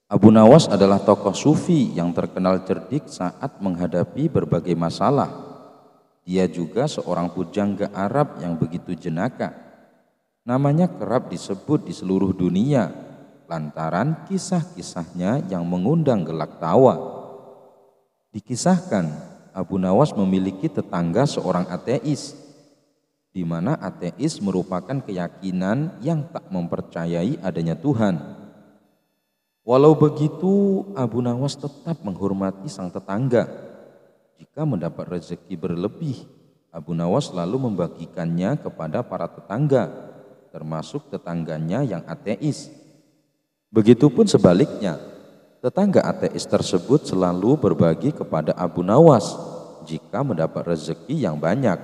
Abu Nawas adalah tokoh sufi yang terkenal cerdik saat menghadapi berbagai masalah. Dia juga seorang pujangga Arab yang begitu jenaka. Namanya kerap disebut di seluruh dunia lantaran kisah-kisahnya yang mengundang gelak tawa. Dikisahkan, Abu Nawas memiliki tetangga seorang ateis, di mana ateis merupakan keyakinan yang tak mempercayai adanya Tuhan. Walau begitu, Abu Nawas tetap menghormati sang tetangga. Jika mendapat rezeki berlebih, Abu Nawas lalu membagikannya kepada para tetangga, termasuk tetangganya yang ateis. Begitupun sebaliknya, tetangga ateis tersebut selalu berbagi kepada Abu Nawas jika mendapat rezeki yang banyak.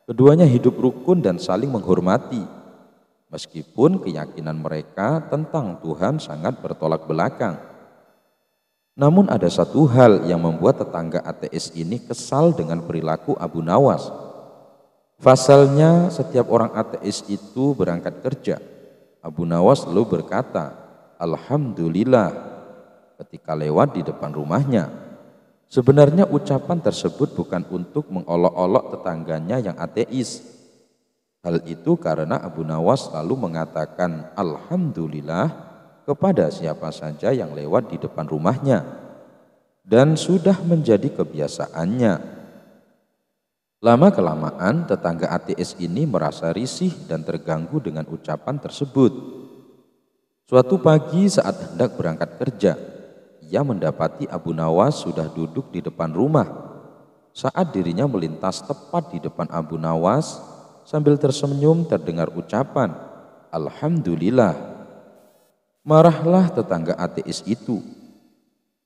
Keduanya hidup rukun dan saling menghormati, meskipun keyakinan mereka tentang Tuhan sangat bertolak belakang. Namun ada satu hal yang membuat tetangga ateis ini kesal dengan perilaku Abu Nawas. Pasalnya, setiap orang ateis itu berangkat kerja, Abu Nawas lalu berkata, "Alhamdulillah," ketika lewat di depan rumahnya. Sebenarnya ucapan tersebut bukan untuk mengolok-olok tetangganya yang ateis. Hal itu karena Abu Nawas selalu mengatakan Alhamdulillah kepada siapa saja yang lewat di depan rumahnya, dan sudah menjadi kebiasaannya. Lama-kelamaan tetangga ateis ini merasa risih dan terganggu dengan ucapan tersebut. Suatu pagi saat hendak berangkat kerja, ia mendapati Abu Nawas sudah duduk di depan rumah. Saat dirinya melintas tepat di depan Abu Nawas, sambil tersenyum terdengar ucapan Alhamdulillah. Marahlah tetangga ateis itu.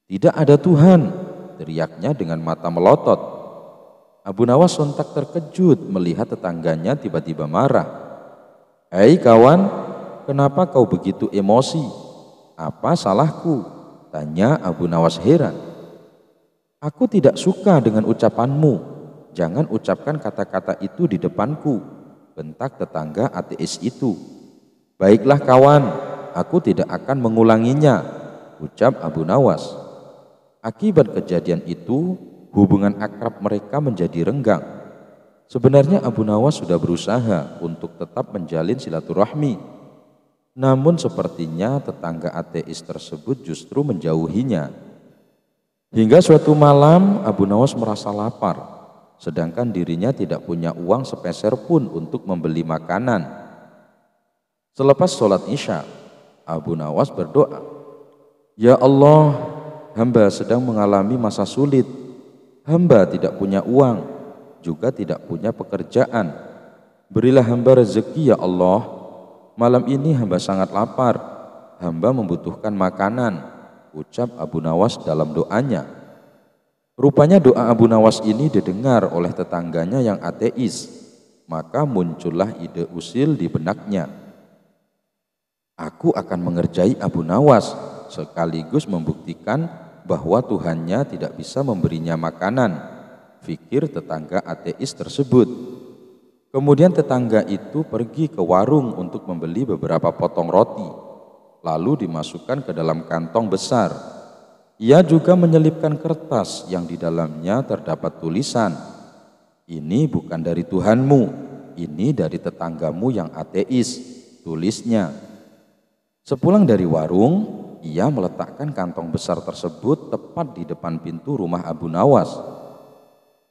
"Tidak ada Tuhan," teriaknya dengan mata melotot. Abu Nawas sontak terkejut melihat tetangganya tiba-tiba marah. "Hei kawan, kenapa kau begitu emosi? Apa salahku?" tanya Abu Nawas heran. "Aku tidak suka dengan ucapanmu. Jangan ucapkan kata-kata itu di depanku," bentak tetangga ateis itu. "Baiklah kawan, aku tidak akan mengulanginya," ucap Abu Nawas. Akibat kejadian itu, hubungan akrab mereka menjadi renggang. Sebenarnya Abu Nawas sudah berusaha untuk tetap menjalin silaturahmi, namun sepertinya tetangga ateis tersebut justru menjauhinya. Hingga suatu malam Abu Nawas merasa lapar, sedangkan dirinya tidak punya uang sepeser pun untuk membeli makanan. Selepas sholat Isya, Abu Nawas berdoa, "Ya Allah, hamba sedang mengalami masa sulit. Hamba tidak punya uang, juga tidak punya pekerjaan. Berilah hamba rezeki ya Allah. Malam ini hamba sangat lapar. Hamba membutuhkan makanan," ucap Abu Nawas dalam doanya. Rupanya doa Abu Nawas ini didengar oleh tetangganya yang ateis. Maka muncullah ide usil di benaknya. "Aku akan mengerjai Abu Nawas, sekaligus membuktikan bahwa Tuhannya tidak bisa memberinya makanan," pikir tetangga ateis tersebut. Kemudian tetangga itu pergi ke warung untuk membeli beberapa potong roti, lalu dimasukkan ke dalam kantong besar. Ia juga menyelipkan kertas yang di dalamnya terdapat tulisan, "Ini bukan dari Tuhanmu, ini dari tetanggamu yang ateis," tulisnya. Sepulang dari warung, ia meletakkan kantong besar tersebut tepat di depan pintu rumah Abu Nawas.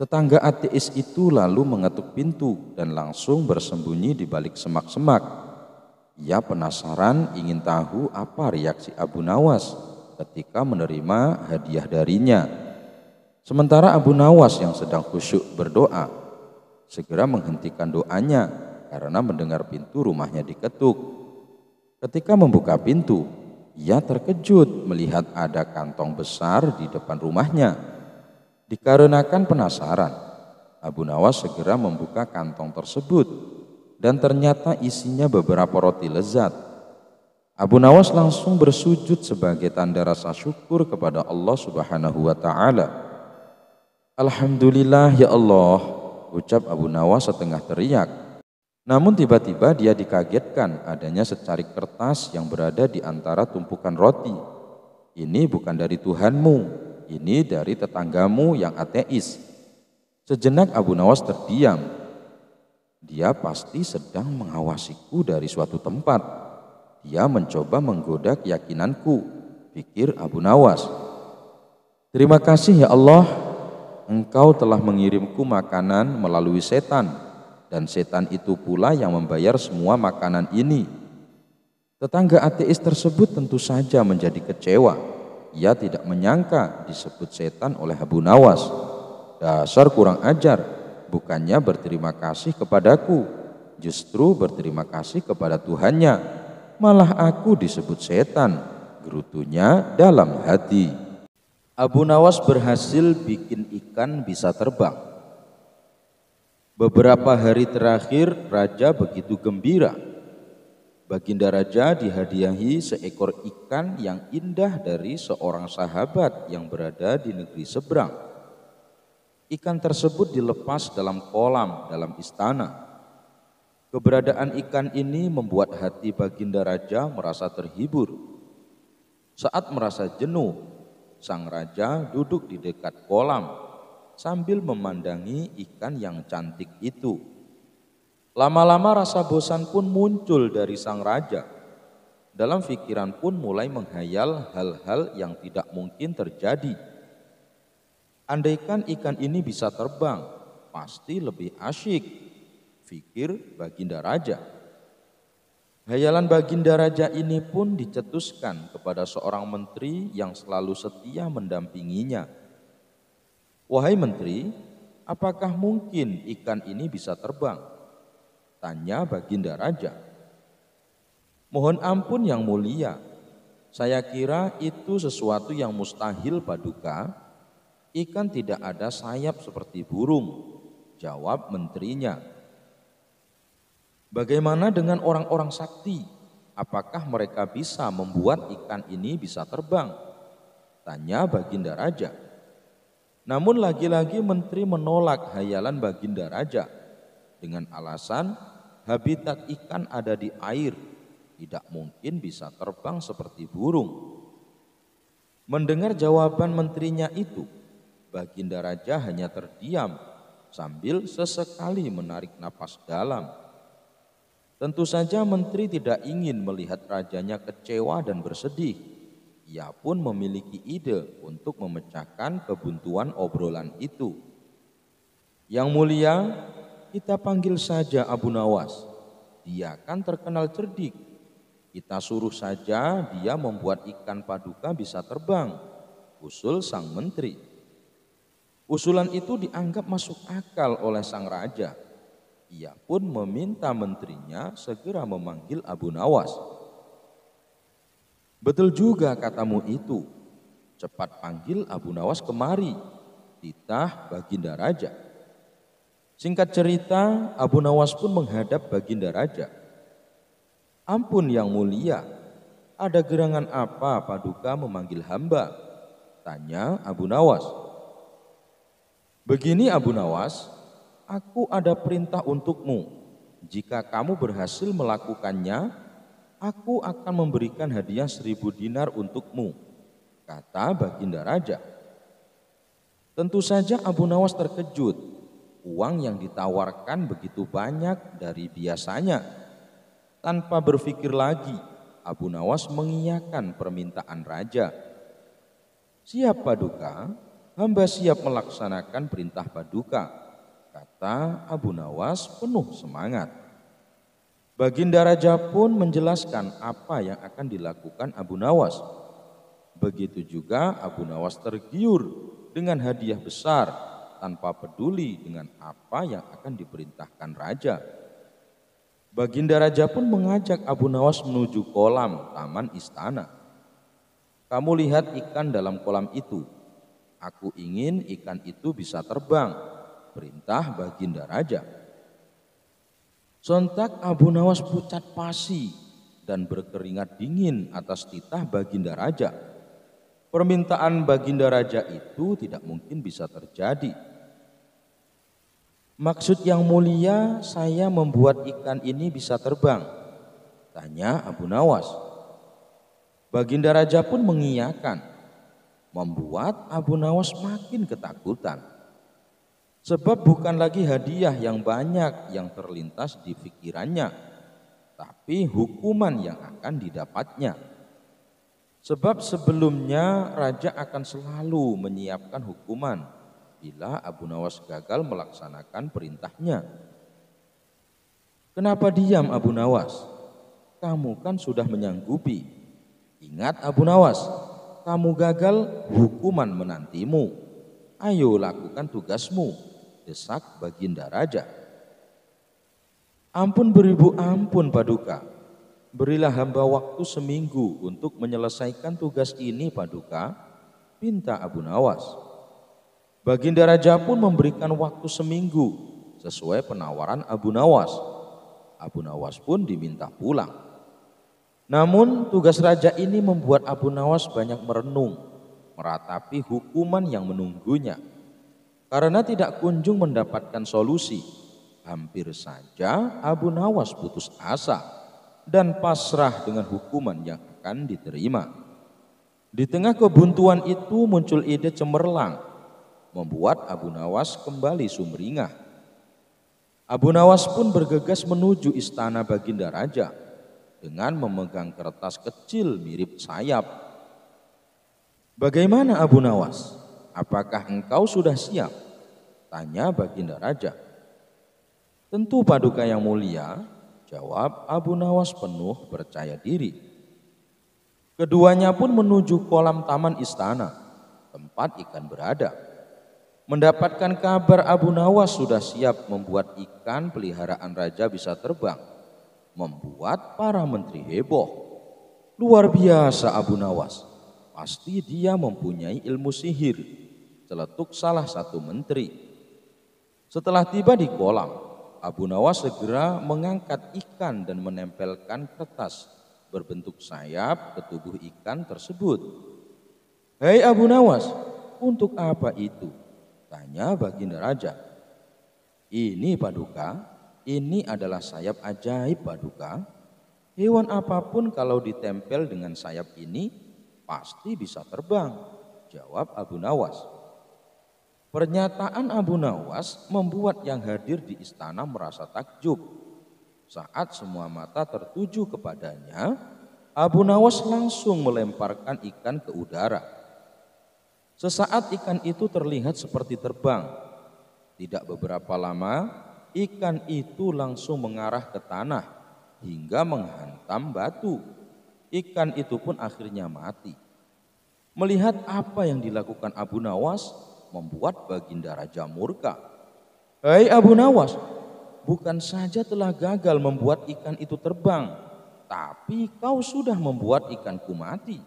Tetangga ateis itu lalu mengetuk pintu dan langsung bersembunyi di balik semak-semak. Ia penasaran ingin tahu apa reaksi Abu Nawas ketika menerima hadiah darinya. Sementara Abu Nawas yang sedang khusyuk berdoa segera menghentikan doanya karena mendengar pintu rumahnya diketuk. Ketika membuka pintu, ia terkejut melihat ada kantong besar di depan rumahnya. Dikarenakan penasaran, Abu Nawas segera membuka kantong tersebut dan ternyata isinya beberapa roti lezat. Abu Nawas langsung bersujud sebagai tanda rasa syukur kepada Allah Subhanahu wa Ta'ala. "Alhamdulillah ya Allah," ucap Abu Nawas setengah teriak. Namun tiba-tiba dia dikagetkan adanya secarik kertas yang berada di antara tumpukan roti. Ini bukan dari Tuhanmu, ini dari tetanggamu yang ateis. Sejenak Abu Nawas terdiam. Dia pasti sedang mengawasiku dari suatu tempat. Dia mencoba menggoda keyakinanku, pikir Abu Nawas. Terima kasih ya Allah, Engkau telah mengirimku makanan melalui setan, dan setan itu pula yang membayar semua makanan ini. Tetangga ateis tersebut tentu saja menjadi kecewa. Ia tidak menyangka disebut setan oleh Abu Nawas. Dasar kurang ajar, bukannya berterima kasih kepadaku, justru berterima kasih kepada Tuhannya. Malah aku disebut setan, gerutunya dalam hati. Abu Nawas berhasil bikin ikan bisa terbang. Beberapa hari terakhir raja begitu gembira. Baginda Raja dihadiahi seekor ikan yang indah dari seorang sahabat yang berada di negeri seberang. Ikan tersebut dilepas dalam kolam dalam istana. Keberadaan ikan ini membuat hati Baginda Raja merasa terhibur. Saat merasa jenuh, sang raja duduk di dekat kolam sambil memandangi ikan yang cantik itu. Lama-lama rasa bosan pun muncul dari sang raja. Dalam pikiran pun mulai menghayal hal-hal yang tidak mungkin terjadi. Andaikan ikan ini bisa terbang, pasti lebih asyik, pikir Baginda Raja. Hayalan Baginda Raja ini pun dicetuskan kepada seorang menteri yang selalu setia mendampinginya. Wahai menteri, apakah mungkin ikan ini bisa terbang? Tanya Baginda Raja. Mohon ampun yang mulia, saya kira itu sesuatu yang mustahil Paduka. Ikan tidak ada sayap seperti burung, jawab menterinya. Bagaimana dengan orang-orang sakti? Apakah mereka bisa membuat ikan ini bisa terbang? Tanya Baginda Raja. Namun lagi-lagi menteri menolak hayalan Baginda Raja dengan alasan habitat ikan ada di air, tidak mungkin bisa terbang seperti burung. Mendengar jawaban menterinya itu, Baginda Raja hanya terdiam sambil sesekali menarik napas dalam. Tentu saja menteri tidak ingin melihat rajanya kecewa dan bersedih. Ia pun memiliki ide untuk memecahkan kebuntuan obrolan itu. Yang mulia, kita panggil saja Abu Nawas. Dia kan terkenal cerdik. Kita suruh saja dia membuat ikan Paduka bisa terbang, usul sang menteri. Usulan itu dianggap masuk akal oleh sang raja. Ia pun meminta menterinya segera memanggil Abu Nawas. Betul juga katamu itu. Cepat panggil Abu Nawas kemari, titah Baginda Raja. Singkat cerita, Abu Nawas pun menghadap Baginda Raja. Ampun yang mulia, ada gerangan apa Paduka memanggil hamba? Tanya Abu Nawas. Begini Abu Nawas, aku ada perintah untukmu. Jika kamu berhasil melakukannya, aku akan memberikan hadiah 1000 dinar untukmu, kata Baginda Raja. Tentu saja Abu Nawas terkejut. Uang yang ditawarkan begitu banyak dari biasanya. Tanpa berpikir lagi, Abu Nawas mengiyakan permintaan raja. Siap Paduka, hamba siap melaksanakan perintah Paduka, kata Abu Nawas penuh semangat. Baginda Raja pun menjelaskan apa yang akan dilakukan Abu Nawas. Begitu juga Abu Nawas tergiur dengan hadiah besar tanpa peduli dengan apa yang akan diperintahkan raja. Baginda Raja pun mengajak Abu Nawas menuju kolam taman istana. Kamu lihat ikan dalam kolam itu. Aku ingin ikan itu bisa terbang, perintah Baginda Raja. Sontak Abu Nawas pucat pasi dan berkeringat dingin atas titah Baginda Raja. Permintaan Baginda Raja itu tidak mungkin bisa terjadi. Maksud yang mulia, saya membuat ikan ini bisa terbang, tanya Abu Nawas. Baginda Raja pun mengiyakan. membuat Abu Nawas makin ketakutan. Sebab bukan lagi hadiah yang banyak yang terlintas di pikirannya, tapi hukuman yang akan didapatnya. Sebab sebelumnya raja akan selalu menyiapkan hukuman bila Abu Nawas gagal melaksanakan perintahnya. Kenapa diam Abu Nawas? Kamu kan sudah menyanggupi. Ingat Abu Nawas, kamu gagal, hukuman menantimu. Ayo lakukan tugasmu, desak Baginda Raja. Ampun beribu ampun Paduka. Berilah hamba waktu seminggu untuk menyelesaikan tugas ini Paduka, pinta Abu Nawas. Baginda Raja pun memberikan waktu seminggu sesuai penawaran Abu Nawas. Abu Nawas pun diminta pulang. Namun tugas raja ini membuat Abu Nawas banyak merenung, meratapi hukuman yang menunggunya. Karena tidak kunjung mendapatkan solusi, hampir saja Abu Nawas putus asa dan pasrah dengan hukuman yang akan diterima. Di tengah kebuntuan itu muncul ide cemerlang, membuat Abu Nawas kembali sumringah. Abu Nawas pun bergegas menuju istana Baginda Raja dengan memegang kertas kecil mirip sayap. Bagaimana Abu Nawas? Apakah engkau sudah siap? Tanya Baginda Raja. Tentu Paduka yang mulia, jawab Abu Nawas penuh percaya diri. Keduanya pun menuju kolam taman istana, tempat ikan berada. Mendapatkan kabar Abu Nawas sudah siap membuat ikan peliharaan raja bisa terbang, membuat para menteri heboh. Luar biasa Abu Nawas, pasti dia mempunyai ilmu sihir, celetuk salah satu menteri. Setelah tiba di kolam, Abu Nawas segera mengangkat ikan dan menempelkan kertas berbentuk sayap ke tubuh ikan tersebut. Hei Abu Nawas, untuk apa itu? Tanya Baginda Raja. Ini Paduka, ini adalah sayap ajaib Paduka. Hewan apapun kalau ditempel dengan sayap ini pasti bisa terbang, jawab Abu Nawas. Pernyataan Abu Nawas membuat yang hadir di istana merasa takjub. Saat semua mata tertuju kepadanya, Abu Nawas langsung melemparkan ikan ke udara. Sesaat ikan itu terlihat seperti terbang. Tidak beberapa lama, ikan itu langsung mengarah ke tanah hingga menghantam batu. Ikan itu pun akhirnya mati. Melihat apa yang dilakukan Abu Nawas, membuat Baginda Raja murka. Hei Abu Nawas, bukan saja telah gagal membuat ikan itu terbang, tapi kau sudah membuat ikanku mati,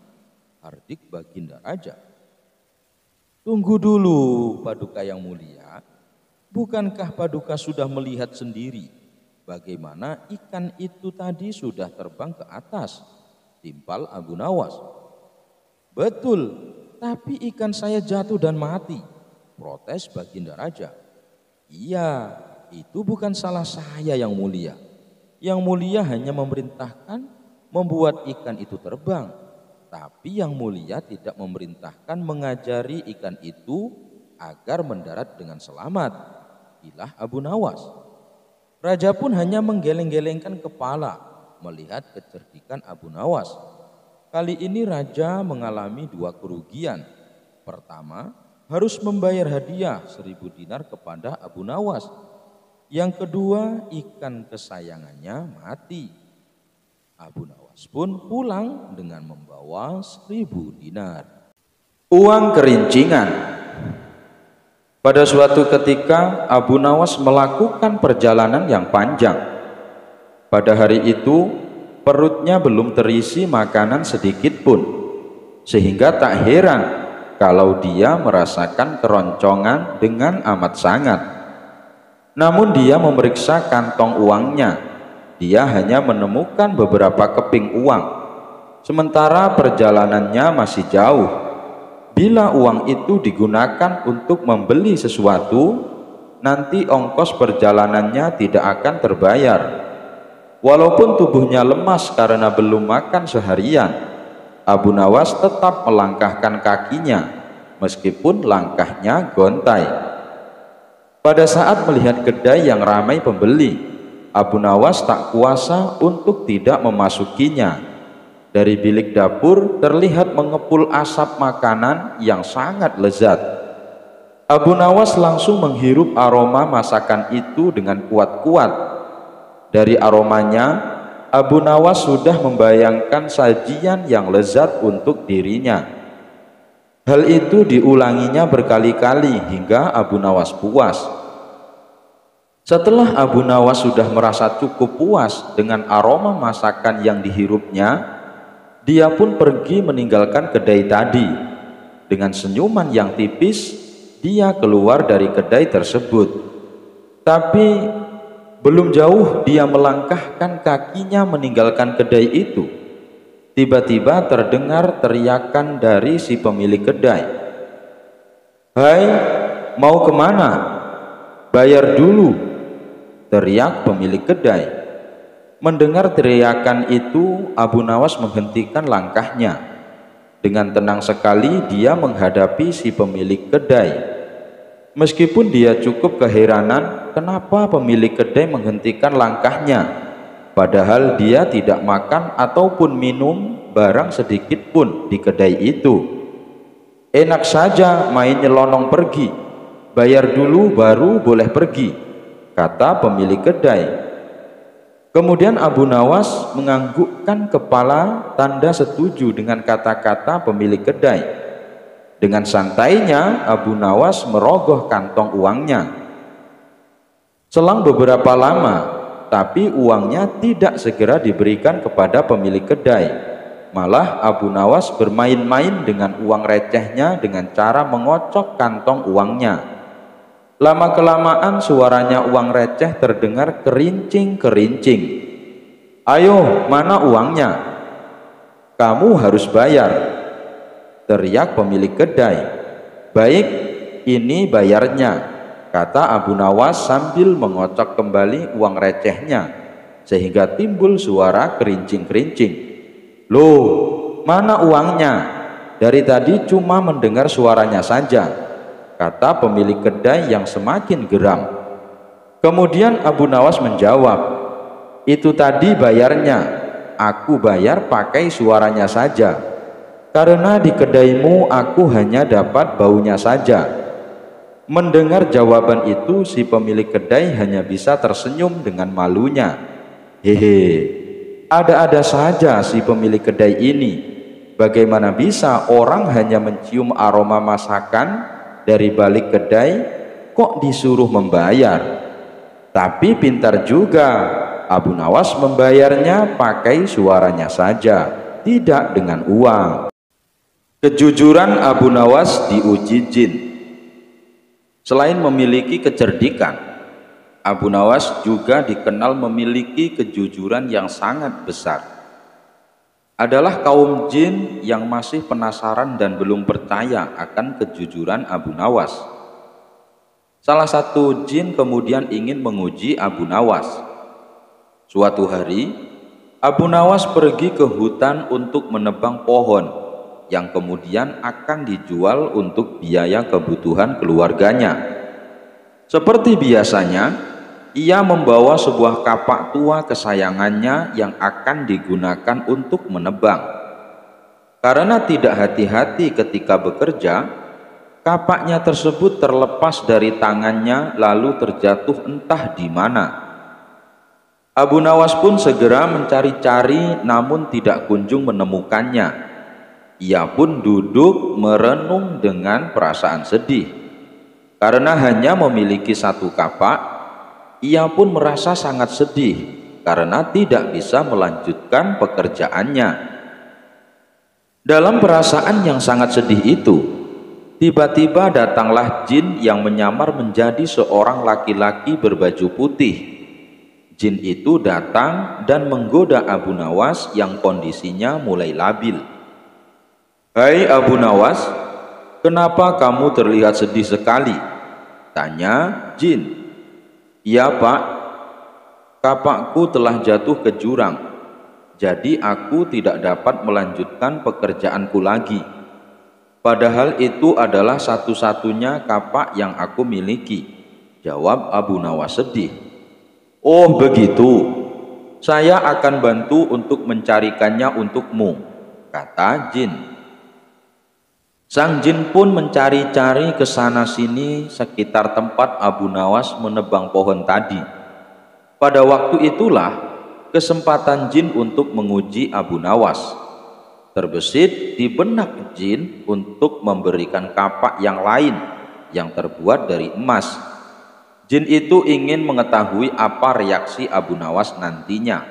hardik Baginda Raja. Tunggu dulu Paduka yang mulia, bukankah Paduka sudah melihat sendiri bagaimana ikan itu tadi sudah terbang ke atas, timpal Abu Nawas. Betul, tapi ikan saya jatuh dan mati, protes Baginda Raja. Iya, itu bukan salah saya yang mulia. Yang mulia hanya memerintahkan membuat ikan itu terbang. Tapi yang mulia tidak memerintahkan mengajari ikan itu agar mendarat dengan selamat, ilah Abu Nawas. Raja pun hanya menggeleng-gelengkan kepala melihat kecerdikan Abu Nawas. Kali ini raja mengalami dua kerugian. Pertama, harus membayar hadiah 1000 dinar kepada Abu Nawas. Yang kedua, ikan kesayangannya mati. Abu Nawas pun pulang dengan membawa 1000 dinar. Uang kerincingan. Pada suatu ketika Abu Nawas melakukan perjalanan yang panjang. Pada hari itu perutnya belum terisi makanan sedikit pun, sehingga tak heran kalau dia merasakan keroncongan dengan amat sangat. Namun dia memeriksa kantong uangnya. Dia hanya menemukan beberapa keping uang, sementara perjalanannya masih jauh. Bila uang itu digunakan untuk membeli sesuatu, nanti ongkos perjalanannya tidak akan terbayar. Walaupun tubuhnya lemas karena belum makan seharian, Abu Nawas tetap melangkahkan kakinya meskipun langkahnya gontai. Pada saat melihat kedai yang ramai pembeli, Abu Nawas tak kuasa untuk tidak memasukinya. Dari bilik dapur terlihat mengepul asap makanan yang sangat lezat. Abu Nawas langsung menghirup aroma masakan itu dengan kuat-kuat. Dari aromanya, Abu Nawas sudah membayangkan sajian yang lezat untuk dirinya. Hal itu diulanginya berkali-kali hingga Abu Nawas puas. Setelah Abu Nawas sudah merasa cukup puas dengan aroma masakan yang dihirupnya, dia pun pergi meninggalkan kedai tadi. Dengan senyuman yang tipis, dia keluar dari kedai tersebut. Tapi belum jauh dia melangkahkan kakinya meninggalkan kedai itu, tiba-tiba terdengar teriakan dari si pemilik kedai. "Hai, mau kemana? Bayar dulu!" teriak pemilik kedai. Mendengar teriakan itu, Abu Nawas menghentikan langkahnya. Dengan tenang sekali dia menghadapi si pemilik kedai. Meskipun dia cukup keheranan kenapa pemilik kedai menghentikan langkahnya, padahal dia tidak makan ataupun minum barang sedikit pun di kedai itu. "Enak saja main nyelonong pergi, bayar dulu baru boleh pergi," kata pemilik kedai. Kemudian Abu Nawas menganggukkan kepala tanda setuju dengan kata-kata pemilik kedai. Dengan santainya Abu Nawas merogoh kantong uangnya. Selang beberapa lama, tapi uangnya tidak segera diberikan kepada pemilik kedai. Malah Abu Nawas bermain-main dengan uang recehnya dengan cara mengocok kantong uangnya. Lama-kelamaan suaranya uang receh terdengar kerincing-kerincing. "Ayo, mana uangnya? Kamu harus bayar," teriak pemilik kedai. "Baik, ini bayarnya," kata Abu Nawas sambil mengocok kembali uang recehnya, sehingga timbul suara kerincing-kerincing. "Loh, mana uangnya? Dari tadi cuma mendengar suaranya saja," kata pemilik kedai yang semakin geram. Kemudian Abu Nawas menjawab, "Itu tadi bayarnya, aku bayar pakai suaranya saja. Karena di kedaimu aku hanya dapat baunya saja." Mendengar jawaban itu, si pemilik kedai hanya bisa tersenyum dengan malunya. "Hehe, ada-ada saja si pemilik kedai ini. Bagaimana bisa orang hanya mencium aroma masakan dari balik kedai kok disuruh membayar? Tapi pintar juga, Abu Nawas membayarnya pakai suaranya saja, tidak dengan uang." Kejujuran Abu Nawas diuji jin. Selain memiliki kecerdikan, Abu Nawas juga dikenal memiliki kejujuran yang sangat besar. Adalah kaum jin yang masih penasaran dan belum percaya akan kejujuran Abu Nawas. Salah satu jin kemudian ingin menguji Abu Nawas. Suatu hari, Abu Nawas pergi ke hutan untuk menebang pohon yang kemudian akan dijual untuk biaya kebutuhan keluarganya. Seperti biasanya, ia membawa sebuah kapak tua kesayangannya yang akan digunakan untuk menebang. Karena tidak hati-hati ketika bekerja, kapaknya tersebut terlepas dari tangannya lalu terjatuh entah di mana. Abu Nawas pun segera mencari-cari namun tidak kunjung menemukannya. Ia pun duduk merenung dengan perasaan sedih. Karena hanya memiliki satu kapak, ia pun merasa sangat sedih karena tidak bisa melanjutkan pekerjaannya. Dalam perasaan yang sangat sedih itu, tiba-tiba datanglah jin yang menyamar menjadi seorang laki-laki berbaju putih. Jin itu datang dan menggoda Abu Nawas yang kondisinya mulai labil. "Hai Abu Nawas, kenapa kamu terlihat sedih sekali?" tanya jin. "Iya Pak, kapakku telah jatuh ke jurang, jadi aku tidak dapat melanjutkan pekerjaanku lagi." Padahal itu adalah satu-satunya kapak yang aku miliki, jawab Abu Nawas sedih. Oh begitu, saya akan bantu untuk mencarikannya untukmu, kata jin. Sang jin pun mencari-cari ke sana sini sekitar tempat Abu Nawas menebang pohon tadi. Pada waktu itulah kesempatan jin untuk menguji Abu Nawas. Terbesit di benak jin untuk memberikan kapak yang lain yang terbuat dari emas. Jin itu ingin mengetahui apa reaksi Abu Nawas nantinya.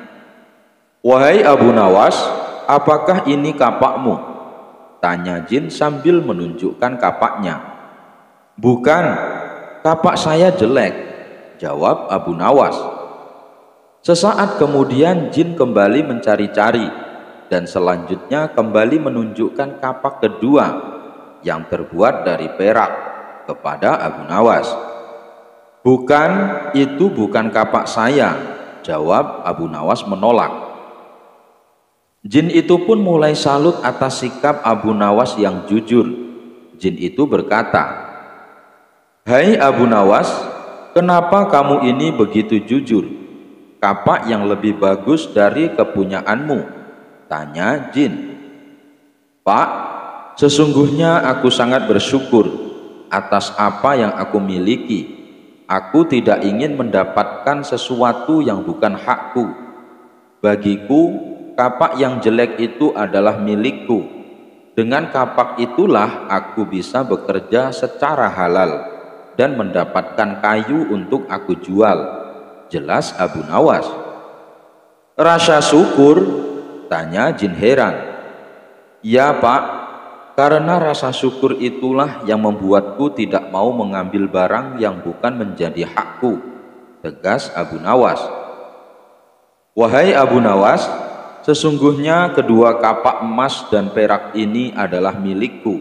Wahai Abu Nawas, apakah ini kapakmu? Tanya jin sambil menunjukkan kapaknya. Bukan, kapak saya jelek, jawab Abu Nawas. Sesaat kemudian jin kembali mencari-cari dan selanjutnya kembali menunjukkan kapak kedua yang terbuat dari perak kepada Abu Nawas. Bukan, itu bukan kapak saya, jawab Abu Nawas menolak. Jin itu pun mulai salut atas sikap Abu Nawas yang jujur. Jin itu berkata, Hai Abu Nawas, kenapa kamu ini begitu jujur? Kapak yang lebih bagus dari kepunyaanmu, tanya jin. Pak, sesungguhnya aku sangat bersyukur atas apa yang aku miliki. Aku tidak ingin mendapatkan sesuatu yang bukan hakku. Bagiku, kapak yang jelek itu adalah milikku. Dengan kapak itulah aku bisa bekerja secara halal dan mendapatkan kayu untuk aku jual, jelas Abu Nawas. Rasa syukur? Tanya jin heran. Ya Pak, karena rasa syukur itulah yang membuatku tidak mau mengambil barang yang bukan menjadi hakku, tegas Abu Nawas. Wahai Abu Nawas, sesungguhnya kedua kapak emas dan perak ini adalah milikku.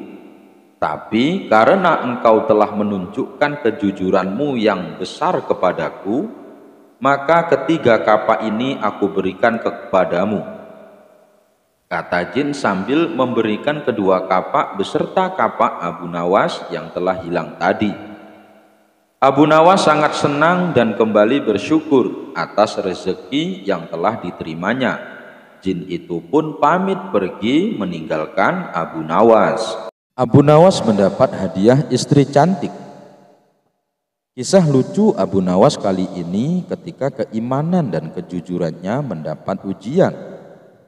Tapi karena engkau telah menunjukkan kejujuranmu yang besar kepadaku, maka ketiga kapak ini aku berikan kepadamu, kata jin sambil memberikan kedua kapak beserta kapak Abu Nawas yang telah hilang tadi. Abu Nawas sangat senang dan kembali bersyukur atas rezeki yang telah diterimanya. Jin itu pun pamit pergi meninggalkan Abu Nawas. Abu Nawas mendapat hadiah istri cantik. Kisah lucu Abu Nawas kali ini ketika keimanan dan kejujurannya mendapat ujian.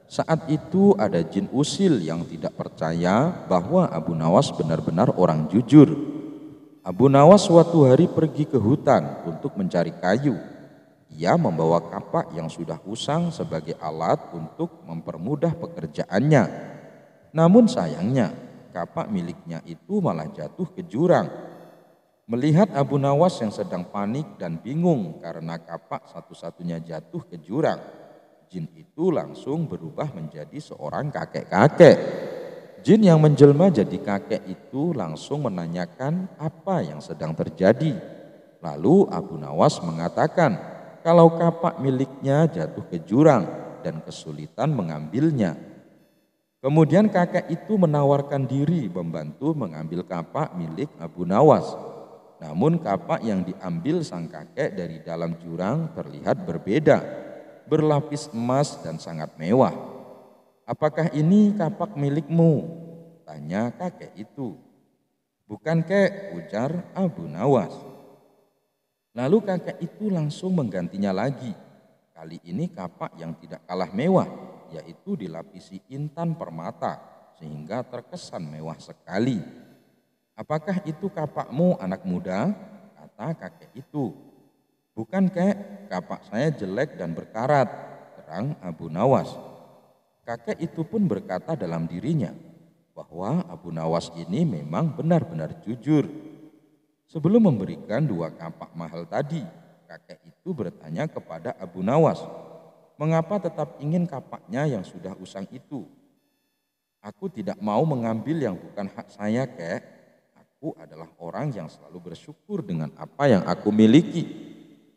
Saat itu ada jin usil yang tidak percaya bahwa Abu Nawas benar-benar orang jujur. Abu Nawas suatu hari pergi ke hutan untuk mencari kayu. Ia membawa kapak yang sudah usang sebagai alat untuk mempermudah pekerjaannya. Namun sayangnya, kapak miliknya itu malah jatuh ke jurang. Melihat Abu Nawas yang sedang panik dan bingung karena kapak satu-satunya jatuh ke jurang, jin itu langsung berubah menjadi seorang kakek-kakek. Jin yang menjelma jadi kakek itu langsung menanyakan apa yang sedang terjadi. Lalu Abu Nawas mengatakan kalau kapak miliknya jatuh ke jurang dan kesulitan mengambilnya. Kemudian kakek itu menawarkan diri membantu mengambil kapak milik Abu Nawas. Namun kapak yang diambil sang kakek dari dalam jurang terlihat berbeda, berlapis emas dan sangat mewah. Apakah ini kapak milikmu? Tanya kakek itu. Bukan kek, ujar Abu Nawas. Lalu kakek itu langsung menggantinya lagi. Kali ini kapak yang tidak kalah mewah, yaitu dilapisi intan permata sehingga terkesan mewah sekali. Apakah itu kapakmu anak muda? Kata kakek itu. Bukan kek, kapak saya jelek dan berkarat, terang Abu Nawas. Kakek itu pun berkata dalam dirinya bahwa Abu Nawas ini memang benar-benar jujur. Sebelum memberikan dua kapak mahal tadi, kakek itu bertanya kepada Abu Nawas, mengapa tetap ingin kapaknya yang sudah usang itu? Aku tidak mau mengambil yang bukan hak saya, kek. Aku adalah orang yang selalu bersyukur dengan apa yang aku miliki.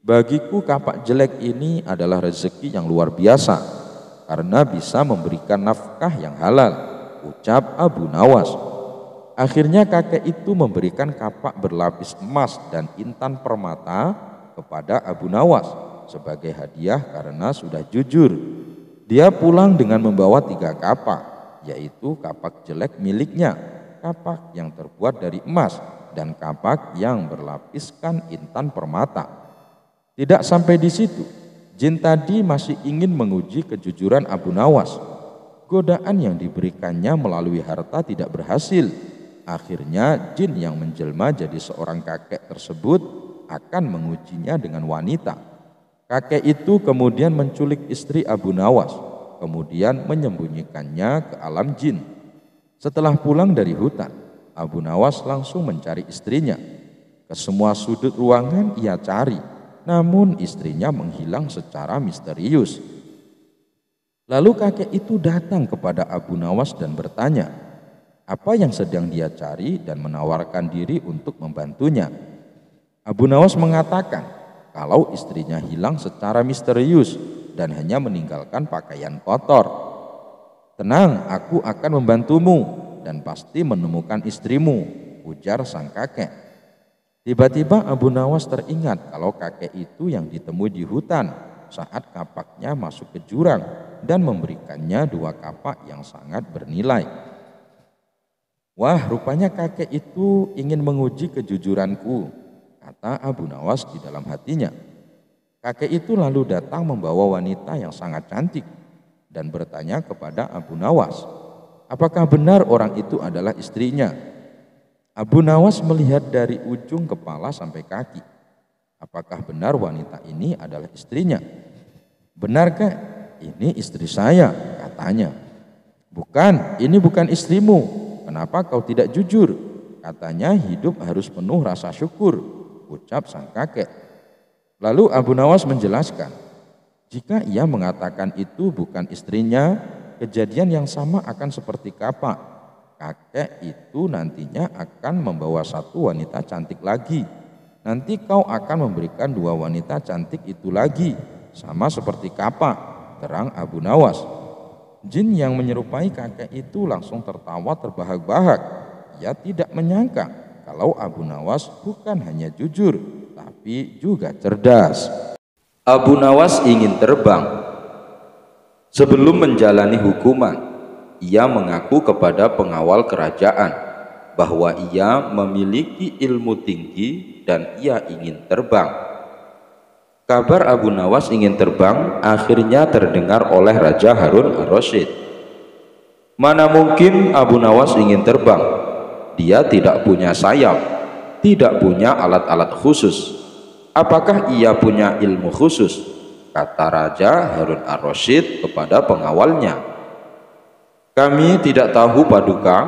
Bagiku kapak jelek ini adalah rezeki yang luar biasa karena bisa memberikan nafkah yang halal, ucap Abu Nawas. Akhirnya kakek itu memberikan kapak berlapis emas dan intan permata kepada Abu Nawas sebagai hadiah karena sudah jujur. Dia pulang dengan membawa 3 kapak, yaitu kapak jelek miliknya, kapak yang terbuat dari emas, dan kapak yang berlapiskan intan permata. Tidak sampai di situ, jin tadi masih ingin menguji kejujuran Abu Nawas. Godaan yang diberikannya melalui harta tidak berhasil. Akhirnya jin yang menjelma jadi seorang kakek tersebut akan mengujinya dengan wanita. Kakek itu kemudian menculik istri Abu Nawas, kemudian menyembunyikannya ke alam jin. Setelah pulang dari hutan, Abu Nawas langsung mencari istrinya. Ke semua sudut ruangan ia cari, namun istrinya menghilang secara misterius. Lalu kakek itu datang kepada Abu Nawas dan bertanya, apa yang sedang dia cari, dan menawarkan diri untuk membantunya. Abu Nawas mengatakan kalau istrinya hilang secara misterius dan hanya meninggalkan pakaian kotor. Tenang, aku akan membantumu dan pasti menemukan istrimu, ujar sang kakek. Tiba-tiba Abu Nawas teringat kalau kakek itu yang ditemui di hutan saat kapaknya masuk ke jurang dan memberikannya 2 kapak yang sangat bernilai. Wah, rupanya kakek itu ingin menguji kejujuranku, kata Abu Nawas di dalam hatinya. Kakek itu lalu datang membawa wanita yang sangat cantik dan bertanya kepada Abu Nawas, apakah benar orang itu adalah istrinya? Abu Nawas melihat dari ujung kepala sampai kaki. Apakah benar wanita ini adalah istrinya? Benarkah? Ini istri saya, katanya. Bukan, ini bukan istrimu. Kenapa kau tidak jujur? Katanya hidup harus penuh rasa syukur, ucap sang kakek. Lalu Abu Nawas menjelaskan, jika ia mengatakan itu bukan istrinya, kejadian yang sama akan seperti kapak. Kakek itu nantinya akan membawa 1 wanita cantik lagi. Nanti kau akan memberikan 2 wanita cantik itu lagi, sama seperti kapak, terang Abu Nawas. Jin yang menyerupai kakek itu langsung tertawa terbahak-bahak. Ia tidak menyangka kalau Abu Nawas bukan hanya jujur, tapi juga cerdas. Abu Nawas ingin terbang. Sebelum menjalani hukuman, ia mengaku kepada pengawal kerajaan bahwa ia memiliki ilmu tinggi dan ia ingin terbang. Kabar Abu Nawas ingin terbang akhirnya terdengar oleh Raja Harun ar-Rasyid. Mana mungkin Abu Nawas ingin terbang? Dia tidak punya sayap, tidak punya alat-alat khusus. Apakah ia punya ilmu khusus? Kata Raja Harun ar-Rasyid kepada pengawalnya. Kami tidak tahu Paduka,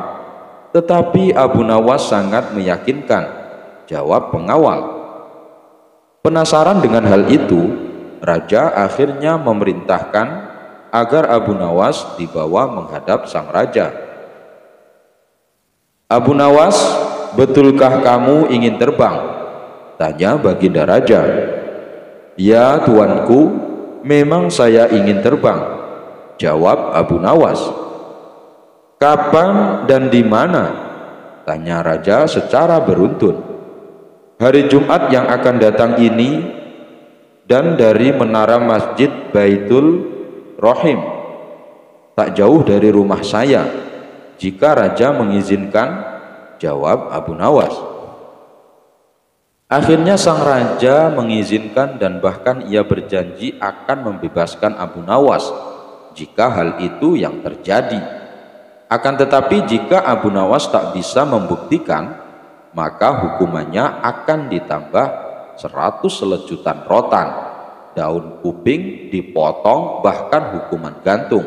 tetapi Abu Nawas sangat meyakinkan, jawab pengawal. Penasaran dengan hal itu, Raja akhirnya memerintahkan agar Abu Nawas dibawa menghadap sang Raja. Abu Nawas, betulkah kamu ingin terbang? Tanya baginda Raja. Ya tuanku, memang saya ingin terbang, jawab Abu Nawas. Kapan dan di mana? Tanya Raja secara beruntun. Hari Jumat yang akan datang ini dan dari menara Masjid Baitul Rahim, tak jauh dari rumah saya, jika Raja mengizinkan, jawab Abu Nawas. Akhirnya sang Raja mengizinkan dan bahkan ia berjanji akan membebaskan Abu Nawas jika hal itu yang terjadi. Akan tetapi jika Abu Nawas tak bisa membuktikan, maka hukumannya akan ditambah 100 selejutan rotan, daun kuping dipotong, bahkan hukuman gantung.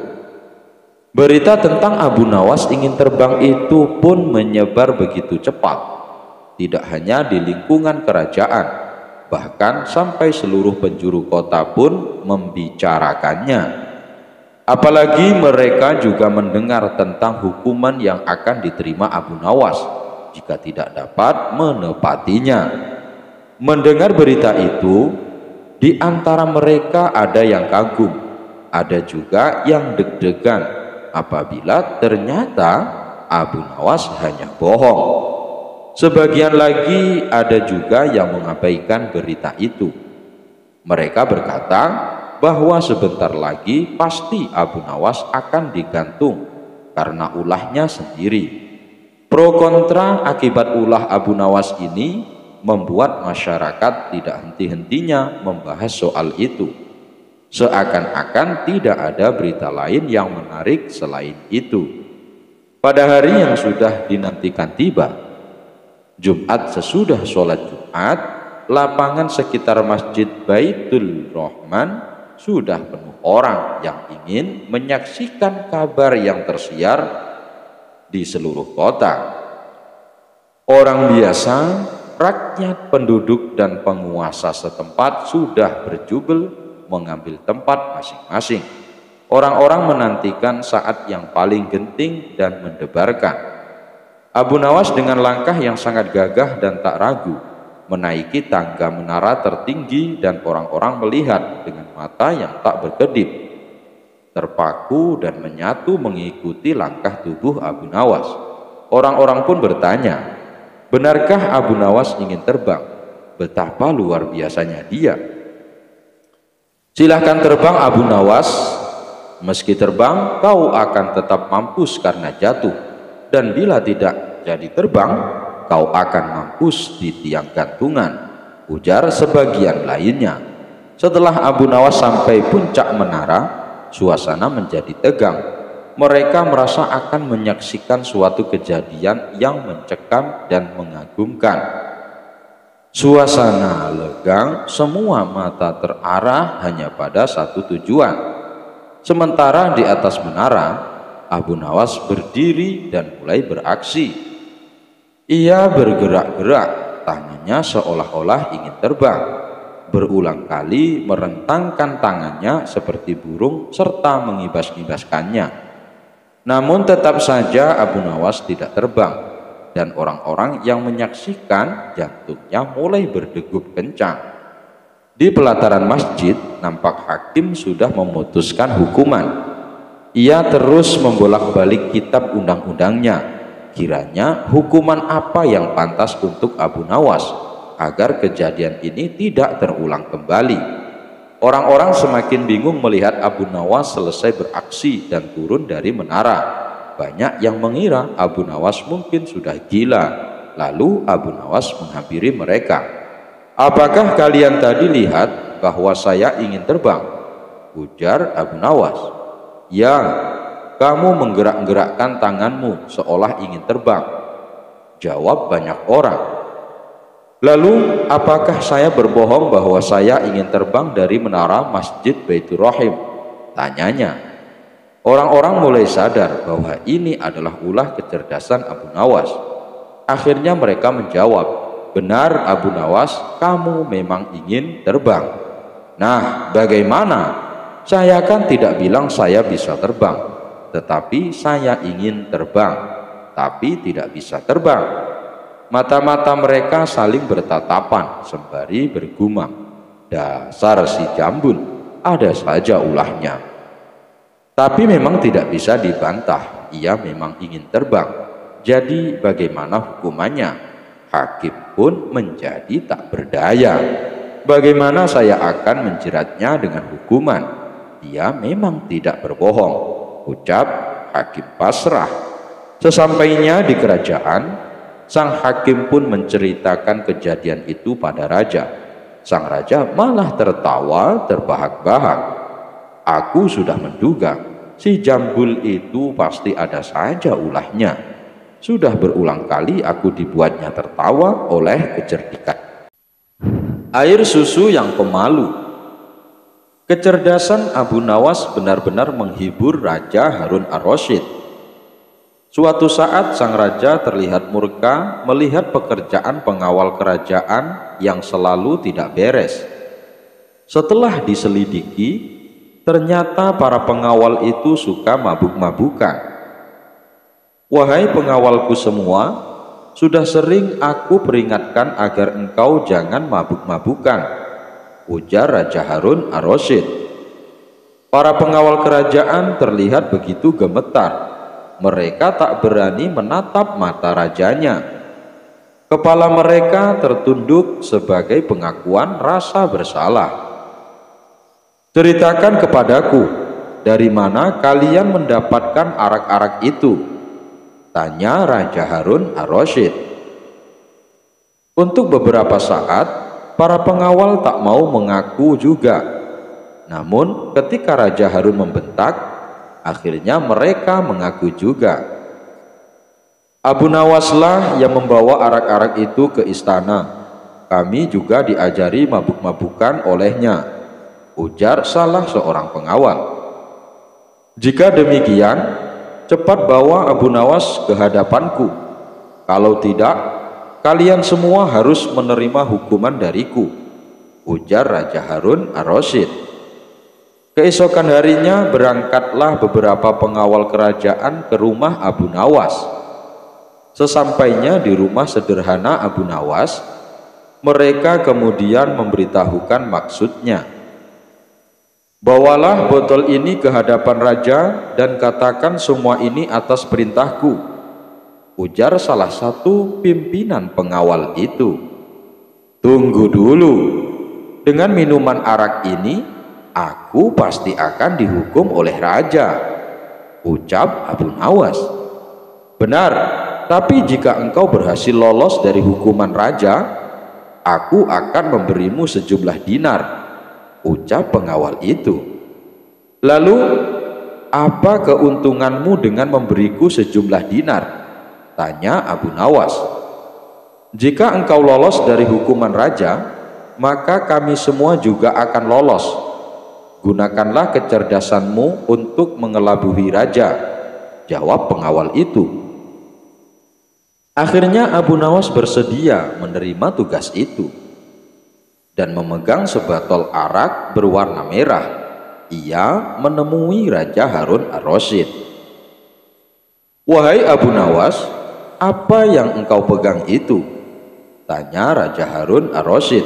Berita tentang Abu Nawas ingin terbang itu pun menyebar begitu cepat, tidak hanya di lingkungan kerajaan, bahkan sampai seluruh penjuru kota pun membicarakannya. Apalagi mereka juga mendengar tentang hukuman yang akan diterima Abu Nawas jika tidak dapat menepatinya. Mendengar berita itu, di antara mereka ada yang kagum, ada juga yang deg-degan apabila ternyata Abu Nawas hanya bohong. Sebagian lagi ada juga yang mengabaikan berita itu. Mereka berkata bahwa sebentar lagi pasti Abu Nawas akan digantung karena ulahnya sendiri. Pro kontra akibat ulah Abu Nawas ini membuat masyarakat tidak henti-hentinya membahas soal itu. Seakan-akan tidak ada berita lain yang menarik selain itu. Pada hari yang sudah dinantikan tiba, Jumat sesudah sholat Jumat, lapangan sekitar Masjid Baitul Rahman sudah penuh orang yang ingin menyaksikan kabar yang tersiar di seluruh kota. Orang biasa, rakyat, penduduk, dan penguasa setempat sudah berjubel mengambil tempat masing-masing. Orang-orang menantikan saat yang paling genting dan mendebarkan. Abu Nawas dengan langkah yang sangat gagah dan tak ragu menaiki tangga menara tertinggi dan orang-orang melihat dengan mata yang tak berkedip, terpaku dan menyatu mengikuti langkah tubuh Abu Nawas. Orang-orang pun bertanya, benarkah Abu Nawas ingin terbang? Betapa luar biasanya dia. Silahkan terbang Abu Nawas, meski terbang kau akan tetap mampus karena jatuh. Dan bila tidak jadi terbang, kau akan mampus di tiang gantungan, ujar sebagian lainnya. Setelah Abu Nawas sampai puncak menara, suasana menjadi tegang. Mereka merasa akan menyaksikan suatu kejadian yang mencekam dan mengagumkan. Suasana legang, semua mata terarah hanya pada satu tujuan. Sementara di atas menara, Abu Nawas berdiri dan mulai beraksi. Ia bergerak-gerak, tangannya seolah-olah ingin terbang. Berulang kali merentangkan tangannya seperti burung serta mengibas-ibaskannya. Namun tetap saja Abu Nawas tidak terbang, dan orang-orang yang menyaksikan jantungnya mulai berdegup kencang. Di pelataran masjid, nampak hakim sudah memutuskan hukuman. Ia terus membolak-balik kitab undang-undangnya. Kiranya hukuman apa yang pantas untuk Abu Nawas agar kejadian ini tidak terulang kembali. Orang-orang semakin bingung melihat Abu Nawas selesai beraksi dan turun dari menara. Banyak yang mengira Abu Nawas mungkin sudah gila. Lalu Abu Nawas menghampiri mereka. Apakah kalian tadi lihat bahwa saya ingin terbang? Ujar Abu Nawas. Ya, kamu menggerak-gerakkan tanganmu seolah ingin terbang. Jawab banyak orang. Lalu, apakah saya berbohong bahwa saya ingin terbang dari menara Masjid Baitur Rahim? Tanyanya. Orang-orang mulai sadar bahwa ini adalah ulah kecerdasan Abu Nawas. Akhirnya mereka menjawab, benar Abu Nawas, kamu memang ingin terbang. Nah, bagaimana? Saya kan tidak bilang saya bisa terbang, tetapi saya ingin terbang, tapi tidak bisa terbang. Mata-mata mereka saling bertatapan sembari bergumam. Dasar si jambul, ada saja ulahnya. Tapi memang tidak bisa dibantah, ia memang ingin terbang. Jadi bagaimana hukumannya? Hakim pun menjadi tak berdaya. Bagaimana saya akan menjeratnya dengan hukuman? Dia memang tidak berbohong, ucap hakim pasrah. Sesampainya di kerajaan, sang hakim pun menceritakan kejadian itu pada raja. Sang raja malah tertawa terbahak-bahak. Aku sudah menduga, si jambul itu pasti ada saja ulahnya. Sudah berulang kali aku dibuatnya tertawa oleh kecerdikan. Air susu yang pemalu. Kecerdasan Abu Nawas benar-benar menghibur Raja Harun ar-Rasyid. Suatu saat sang raja terlihat murka melihat pekerjaan pengawal kerajaan yang selalu tidak beres. Setelah diselidiki, ternyata para pengawal itu suka mabuk-mabukan. Wahai pengawalku semua, sudah sering aku peringatkan agar engkau jangan mabuk-mabukan, ujar Raja Harun ar-Rasyid. Para pengawal kerajaan terlihat begitu gemetar. mereka tak berani menatap mata rajanya. Kepala mereka tertunduk sebagai pengakuan rasa bersalah. "Ceritakan kepadaku, dari mana kalian mendapatkan arak-arak itu?" tanya Raja Harun ar-Rasyid. Untuk beberapa saat, para pengawal tak mau mengaku juga. Namun ketika Raja Harun membentak, akhirnya mereka mengaku juga. "Abu Nawaslah yang membawa arak-arak itu ke istana. Kami juga diajari mabuk-mabukan olehnya," ujar salah seorang pengawal. "Jika demikian, cepat bawa Abu Nawas ke hadapanku. Kalau tidak, kalian semua harus menerima hukuman dariku," ujar Raja Harun ar-Rasyid. Keesokan harinya berangkatlah beberapa pengawal kerajaan ke rumah Abu Nawas. Sesampainya di rumah sederhana Abu Nawas, mereka kemudian memberitahukan maksudnya. "Bawalah botol ini ke hadapan raja dan katakan semua ini atas perintahku," ujar salah satu pimpinan pengawal itu. "Tunggu dulu, dengan minuman arak ini aku pasti akan dihukum oleh raja," ucap Abu Nawas. "Benar, tapi jika engkau berhasil lolos dari hukuman raja, aku akan memberimu sejumlah dinar," ucap pengawal itu. "Lalu, apa keuntunganmu dengan memberiku sejumlah dinar?" tanya Abu Nawas. "Jika engkau lolos dari hukuman raja, maka kami semua juga akan lolos. Gunakanlah kecerdasanmu untuk mengelabui raja," jawab pengawal itu. Akhirnya Abu Nawas bersedia menerima tugas itu dan memegang sebotol arak berwarna merah. Ia menemui Raja Harun ar-Rasyid. "Wahai Abu Nawas, apa yang engkau pegang itu?" tanya Raja Harun ar-Rasyid.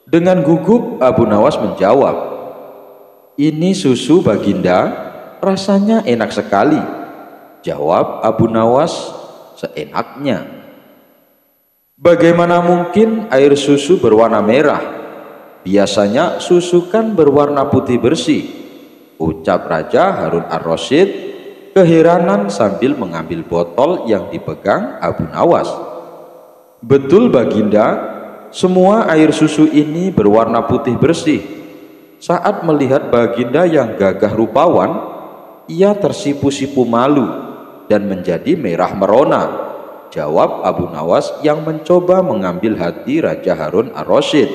Dengan gugup Abu Nawas menjawab, "Ini susu Baginda, rasanya enak sekali," jawab Abu Nawas seenaknya. "Bagaimana mungkin air susu berwarna merah? Biasanya susu kan berwarna putih bersih," ucap Raja Harun ar-Rasyid keheranan sambil mengambil botol yang dipegang Abu Nawas. "Betul Baginda, semua air susu ini berwarna putih bersih. Saat melihat Baginda yang gagah rupawan, ia tersipu-sipu malu dan menjadi merah merona," jawab Abu Nawas yang mencoba mengambil hati Raja Harun ar-Rasyid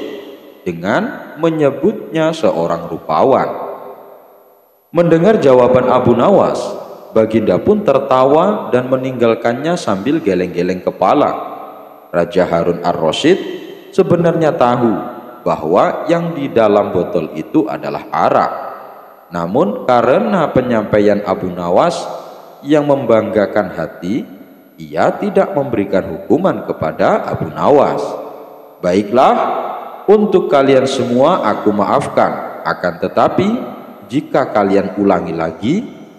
dengan menyebutnya seorang rupawan. Mendengar jawaban Abu Nawas, Baginda pun tertawa dan meninggalkannya sambil geleng-geleng kepala. Raja Harun ar-Rasyid sebenarnya tahu bahwa yang di dalam botol itu adalah arak. Namun karena penyampaian Abu Nawas yang membanggakan hati, ia tidak memberikan hukuman kepada Abu Nawas. "Baiklah, untuk kalian semua aku maafkan, akan tetapi jika kalian ulangi lagi,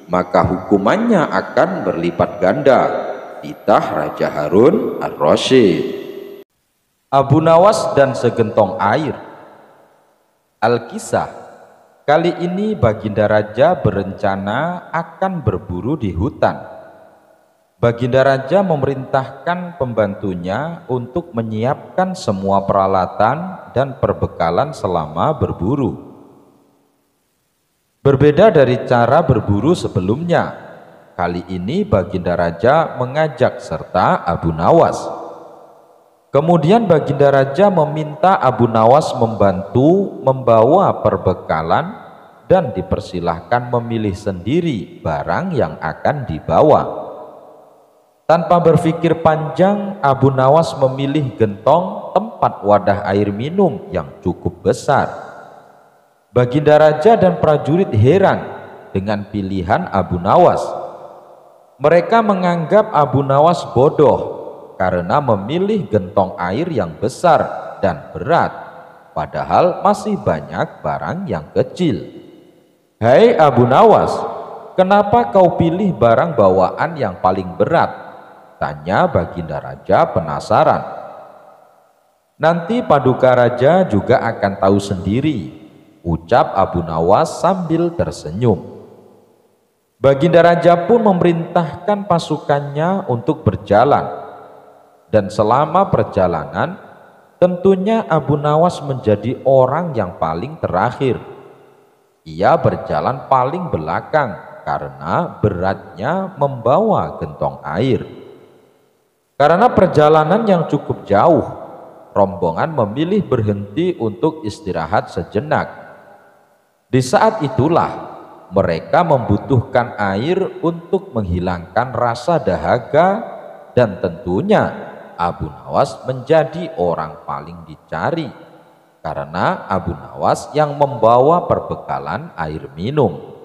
maka hukumannya akan berlipat ganda," titah Raja Harun ar-Rasyid. Abu Nawas dan segentong air. Al-Kisah. Kali ini Baginda Raja berencana akan berburu di hutan. Baginda Raja memerintahkan pembantunya untuk menyiapkan semua peralatan dan perbekalan selama berburu. Berbeda dari cara berburu sebelumnya, kali ini Baginda Raja mengajak serta Abu Nawas. Kemudian Baginda Raja meminta Abu Nawas membantu membawa perbekalan dan dipersilahkan memilih sendiri barang yang akan dibawa. Tanpa berpikir panjang, Abu Nawas memilih gentong tempat wadah air minum yang cukup besar. Baginda Raja dan prajurit heran dengan pilihan Abu Nawas. Mereka menganggap Abu Nawas bodoh karena memilih gentong air yang besar dan berat, padahal masih banyak barang yang kecil. "Hai Abu Nawas, "Kenapa kau pilih barang bawaan yang paling berat?" tanya Baginda Raja penasaran. "Nanti Paduka Raja juga akan tahu sendiri," ucap Abu Nawas sambil tersenyum. Baginda Raja pun memerintahkan pasukannya untuk berjalan, dan selama perjalanan tentunya Abu Nawas menjadi orang yang paling terakhir. Ia berjalan paling belakang karena beratnya membawa gentong air. Karena perjalanan yang cukup jauh, rombongan memilih berhenti untuk istirahat sejenak. Di saat itulah mereka membutuhkan air untuk menghilangkan rasa dahaga, dan tentunya Abu Nawas menjadi orang paling dicari karena Abu Nawas yang membawa perbekalan air minum.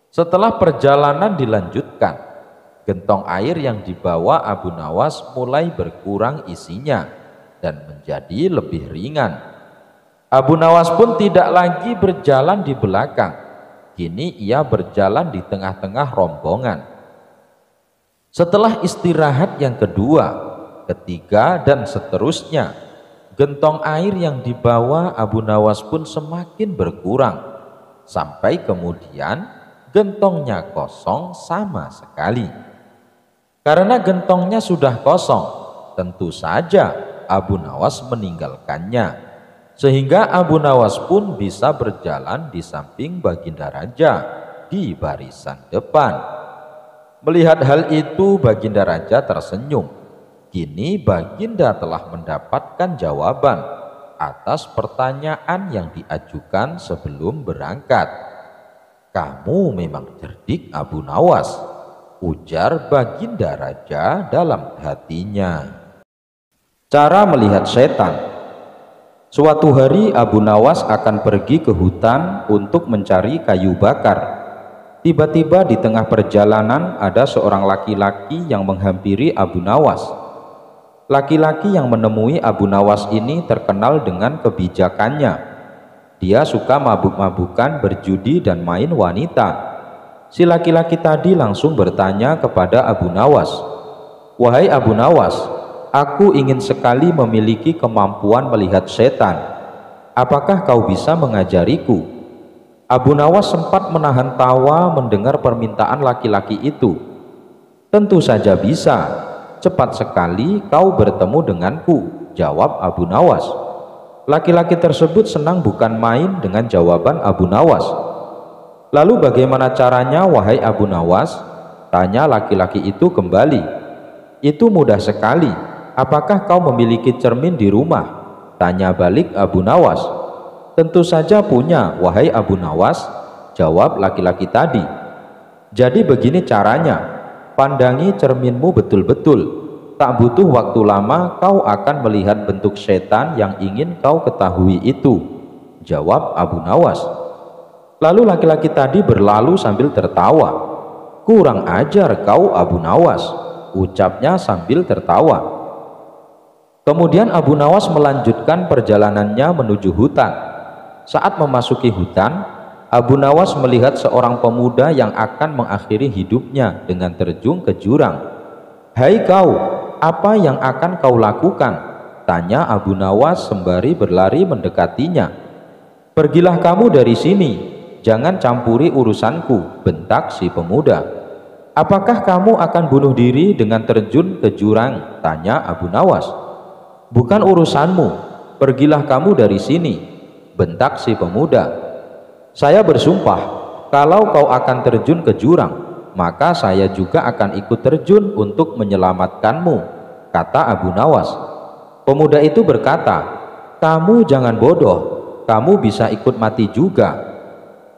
Setelah perjalanan dilanjutkan, gentong air yang dibawa Abu Nawas mulai berkurang isinya dan menjadi lebih ringan. Abu Nawas pun tidak lagi berjalan di belakang. Kini ia berjalan di tengah-tengah rombongan. Setelah istirahat yang kedua, ketiga, dan seterusnya, gentong air yang dibawa Abu Nawas pun semakin berkurang, sampai kemudian gentongnya kosong sama sekali. Karena gentongnya sudah kosong, tentu saja Abu Nawas meninggalkannya, sehingga Abu Nawas pun bisa berjalan di samping Baginda Raja di barisan depan. Melihat hal itu, Baginda Raja tersenyum. Kini Baginda telah mendapatkan jawaban atas pertanyaan yang diajukan sebelum berangkat. "Kamu memang cerdik, Abu Nawas," ujar Baginda Raja dalam hatinya. Cara melihat setan. Suatu hari Abu Nawas akan pergi ke hutan untuk mencari kayu bakar. Tiba-tiba di tengah perjalanan ada seorang laki-laki yang menghampiri Abu Nawas. Laki-laki yang menemui Abu Nawas ini terkenal dengan kebijakannya. Dia suka mabuk-mabukan, berjudi, dan main wanita. Si laki-laki tadi langsung bertanya kepada Abu Nawas, "Wahai Abu Nawas, aku ingin sekali memiliki kemampuan melihat setan. Apakah kau bisa mengajariku?" Abu Nawas sempat menahan tawa mendengar permintaan laki-laki itu. "Tentu saja bisa. Cepat sekali kau bertemu denganku," jawab Abu Nawas. Laki-laki tersebut senang bukan main dengan jawaban Abu Nawas. "Lalu bagaimana caranya, wahai Abu Nawas?" tanya laki-laki itu kembali. "Itu mudah sekali. Apakah kau memiliki cermin di rumah?" tanya balik Abu Nawas. "Tentu saja punya, wahai Abu Nawas," jawab laki-laki tadi. "Jadi begini caranya, pandangi cerminmu betul-betul. Tak butuh waktu lama kau akan melihat bentuk setan yang ingin kau ketahui itu," jawab Abu Nawas. Lalu laki-laki tadi berlalu sambil tertawa. "Kurang ajar kau, Abu Nawas," ucapnya sambil tertawa. Kemudian Abu Nawas melanjutkan perjalanannya menuju hutan. Saat memasuki hutan, Abu Nawas melihat seorang pemuda yang akan mengakhiri hidupnya dengan terjun ke jurang. "Hai kau, apa yang akan kau lakukan?" tanya Abu Nawas sembari berlari mendekatinya. "Pergilah kamu dari sini, jangan campuri urusanku," bentak si pemuda. "Apakah kamu akan bunuh diri dengan terjun ke jurang?" tanya Abu Nawas. "Bukan urusanmu, pergilah kamu dari sini," bentak si pemuda. "Saya bersumpah, kalau kau akan terjun ke jurang, maka saya juga akan ikut terjun untuk menyelamatkanmu," kata Abu Nawas. Pemuda itu berkata, "Kamu jangan bodoh, kamu bisa ikut mati juga."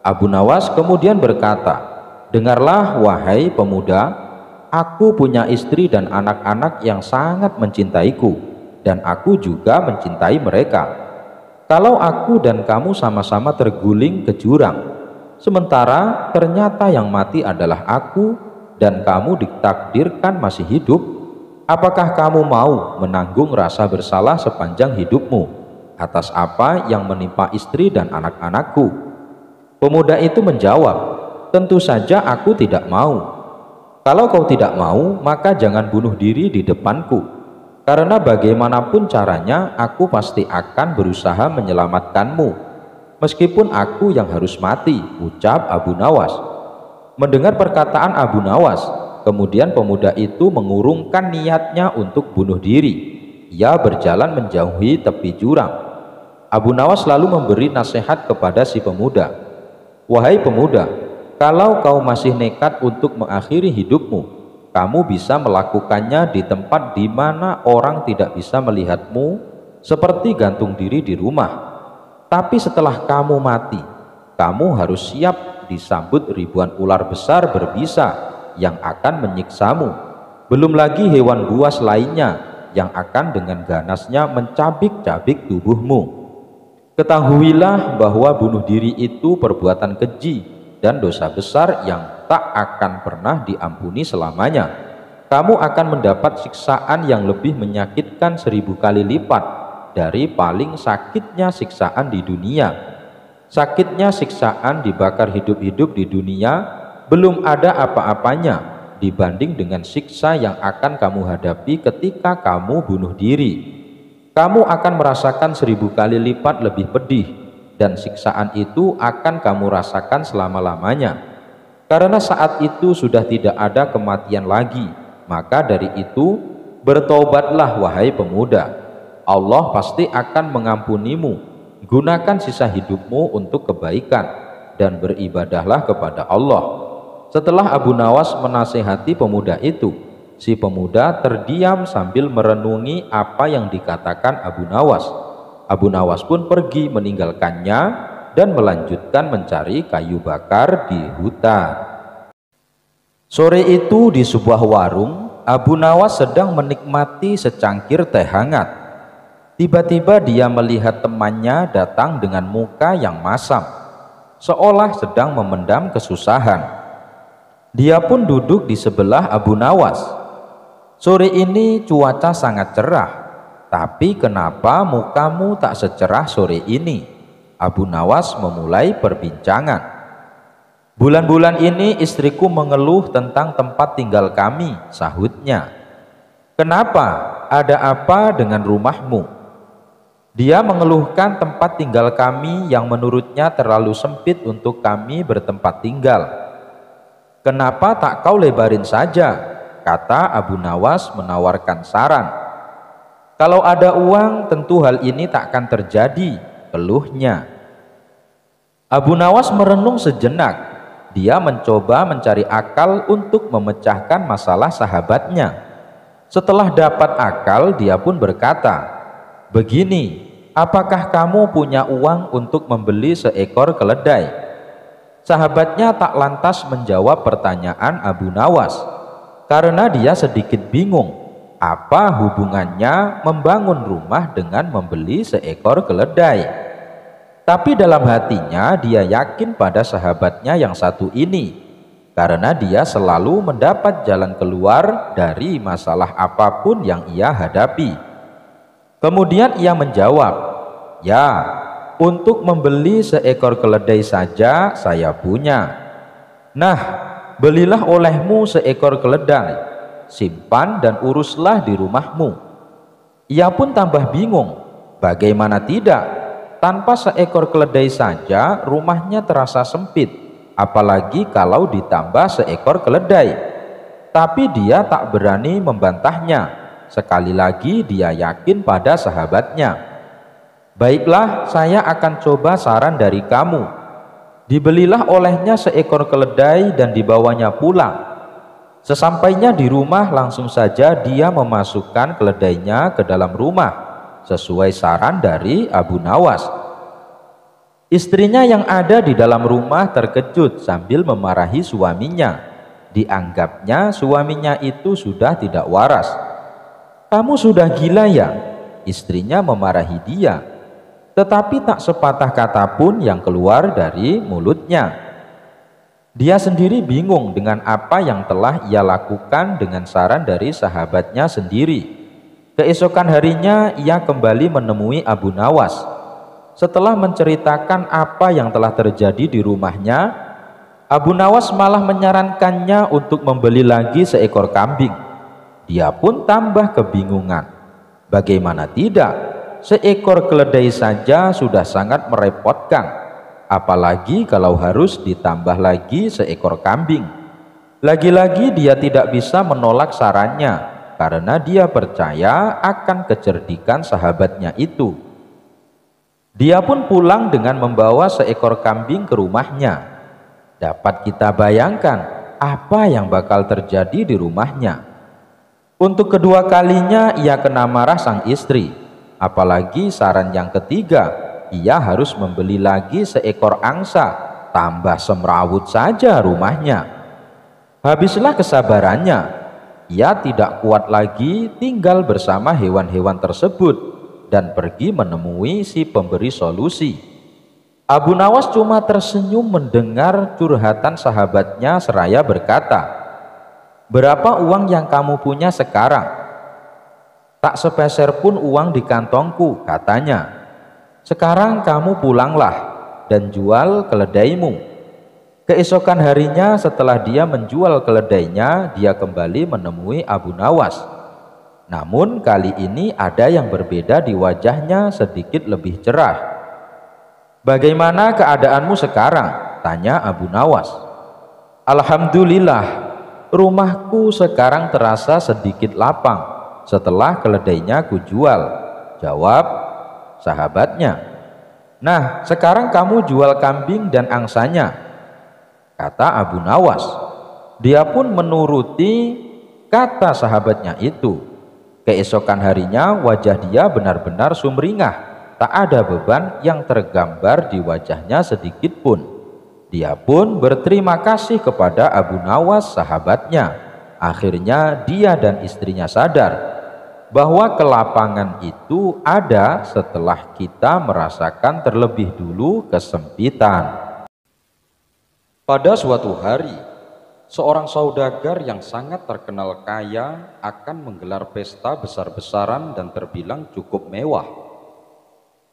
Abu Nawas kemudian berkata, "Dengarlah wahai pemuda, aku punya istri dan anak-anak yang sangat mencintaiku, dan aku juga mencintai mereka. Kalau aku dan kamu sama-sama terguling ke jurang, sementara ternyata yang mati adalah aku dan kamu ditakdirkan masih hidup, apakah kamu mau menanggung rasa bersalah sepanjang hidupmu atas apa yang menimpa istri dan anak-anakku?" Pemuda itu menjawab, tentu saja aku tidak mau. Kalau kau tidak mau, maka jangan bunuh diri di depanku. Karena bagaimanapun caranya, aku pasti akan berusaha menyelamatkanmu. Meskipun aku yang harus mati, ucap Abu Nawas. Mendengar perkataan Abu Nawas, kemudian pemuda itu mengurungkan niatnya untuk bunuh diri. Ia berjalan menjauhi tepi jurang. Abu Nawas lalu memberi nasihat kepada si pemuda. Wahai pemuda, kalau kau masih nekat untuk mengakhiri hidupmu, kamu bisa melakukannya di tempat di mana orang tidak bisa melihatmu, seperti gantung diri di rumah. Tapi setelah kamu mati, kamu harus siap disambut ribuan ular besar berbisa yang akan menyiksamu. Belum lagi hewan buas lainnya yang akan dengan ganasnya mencabik-cabik tubuhmu. Ketahuilah bahwa bunuh diri itu perbuatan keji dan dosa besar yang tak akan pernah diampuni selamanya. Kamu akan mendapat siksaan yang lebih menyakitkan 1000 kali lipat dari paling sakitnya siksaan di dunia. Sakitnya siksaan dibakar hidup-hidup di dunia belum ada apa-apanya dibanding dengan siksa yang akan kamu hadapi ketika kamu bunuh diri. Kamu akan merasakan 1000 kali lipat lebih pedih, dan siksaan itu akan kamu rasakan selama-lamanya. Karena saat itu sudah tidak ada kematian lagi, maka dari itu bertobatlah wahai pemuda. Allah pasti akan mengampunimu. Gunakan sisa hidupmu untuk kebaikan dan beribadahlah kepada Allah. Setelah Abu Nawas menasihati pemuda itu, si pemuda terdiam sambil merenungi apa yang dikatakan Abu Nawas. Abu Nawas pun pergi meninggalkannya dan melanjutkan mencari kayu bakar di hutan. Sore itu di sebuah warung, Abu Nawas sedang menikmati secangkir teh hangat. Tiba-tiba dia melihat temannya datang dengan muka yang masam, seolah sedang memendam kesusahan. Dia pun duduk di sebelah Abu Nawas. Sore ini cuaca sangat cerah, tapi kenapa mukamu tak secerah sore ini? Abu Nawas memulai perbincangan. Bulan-bulan ini istriku mengeluh tentang tempat tinggal kami, sahutnya. Kenapa? Ada apa dengan rumahmu? Dia mengeluhkan tempat tinggal kami yang menurutnya terlalu sempit untuk kami bertempat tinggal. Kenapa tak kau lebarin saja? Kata Abu Nawas menawarkan saran. Kalau ada uang tentu hal ini tak akan terjadi, keluhnya. Abu Nawas merenung sejenak. Dia mencoba mencari akal untuk memecahkan masalah sahabatnya. Setelah dapat akal, dia pun berkata, begini, apakah kamu punya uang untuk membeli seekor keledai? Sahabatnya tak lantas menjawab pertanyaan Abu Nawas, karena dia sedikit bingung, apa hubungannya membangun rumah dengan membeli seekor keledai. Tapi dalam hatinya dia yakin pada sahabatnya yang satu ini, karena dia selalu mendapat jalan keluar dari masalah apapun yang ia hadapi. Kemudian ia menjawab, ya, untuk membeli seekor keledai saja saya punya. Nah, belilah olehmu seekor keledai, simpan dan uruslah di rumahmu. Ia pun tambah bingung, bagaimana tidak? Tanpa seekor keledai saja rumahnya terasa sempit, apalagi kalau ditambah seekor keledai. Tapi dia tak berani membantahnya. Sekali lagi dia yakin pada sahabatnya. Baiklah, saya akan coba saran dari kamu. Dibelilah olehnya seekor keledai dan dibawanya pulang. Sesampainya di rumah langsung saja dia memasukkan keledainya ke dalam rumah, sesuai saran dari Abu Nawas. Istrinya yang ada di dalam rumah terkejut sambil memarahi suaminya. Dianggapnya suaminya itu sudah tidak waras. Kamu sudah gila ya? Istrinya memarahi dia. Tetapi tak sepatah kata pun yang keluar dari mulutnya. Dia sendiri bingung dengan apa yang telah ia lakukan dengan saran dari sahabatnya sendiri. Keesokan harinya ia kembali menemui Abu Nawas. Setelah menceritakan apa yang telah terjadi di rumahnya, Abu Nawas malah menyarankannya untuk membeli lagi seekor kambing. Dia pun tambah kebingungan. Bagaimana tidak? Seekor keledai saja sudah sangat merepotkan, apalagi kalau harus ditambah lagi seekor kambing. Lagi-lagi dia tidak bisa menolak sarannya, karena dia percaya akan kecerdikan sahabatnya itu. Dia pun pulang dengan membawa seekor kambing ke rumahnya. Dapat kita bayangkan apa yang bakal terjadi di rumahnya. Untuk kedua kalinya ia kena marah sang istri. Apalagi saran yang ketiga, ia harus membeli lagi seekor angsa, tambah semrawut saja rumahnya. Habislah kesabarannya. Ia tidak kuat lagi tinggal bersama hewan-hewan tersebut dan pergi menemui si pemberi solusi. Abu Nawas cuma tersenyum mendengar curhatan sahabatnya seraya berkata, "Berapa uang yang kamu punya sekarang?" "Tak sepeser pun uang di kantongku," katanya. "Sekarang kamu pulanglah dan jual keledaimu." Keesokan harinya setelah dia menjual keledainya, dia kembali menemui Abu Nawas. Namun kali ini ada yang berbeda di wajahnya, sedikit lebih cerah. "Bagaimana keadaanmu sekarang?" tanya Abu Nawas. "Alhamdulillah, rumahku sekarang terasa sedikit lapang setelah keledainya kujual," jawab sahabatnya. "Nah, sekarang kamu jual kambing dan angsanya," kata Abu Nawas. Dia pun menuruti kata sahabatnya itu. Keesokan harinya wajah dia benar-benar sumringah, tak ada beban yang tergambar di wajahnya sedikit pun. Dia pun berterima kasih kepada Abu Nawas sahabatnya. Akhirnya dia dan istrinya sadar bahwa kelapangan itu ada setelah kita merasakan terlebih dulu kesempitan. Pada suatu hari, seorang saudagar yang sangat terkenal kaya akan menggelar pesta besar-besaran dan terbilang cukup mewah.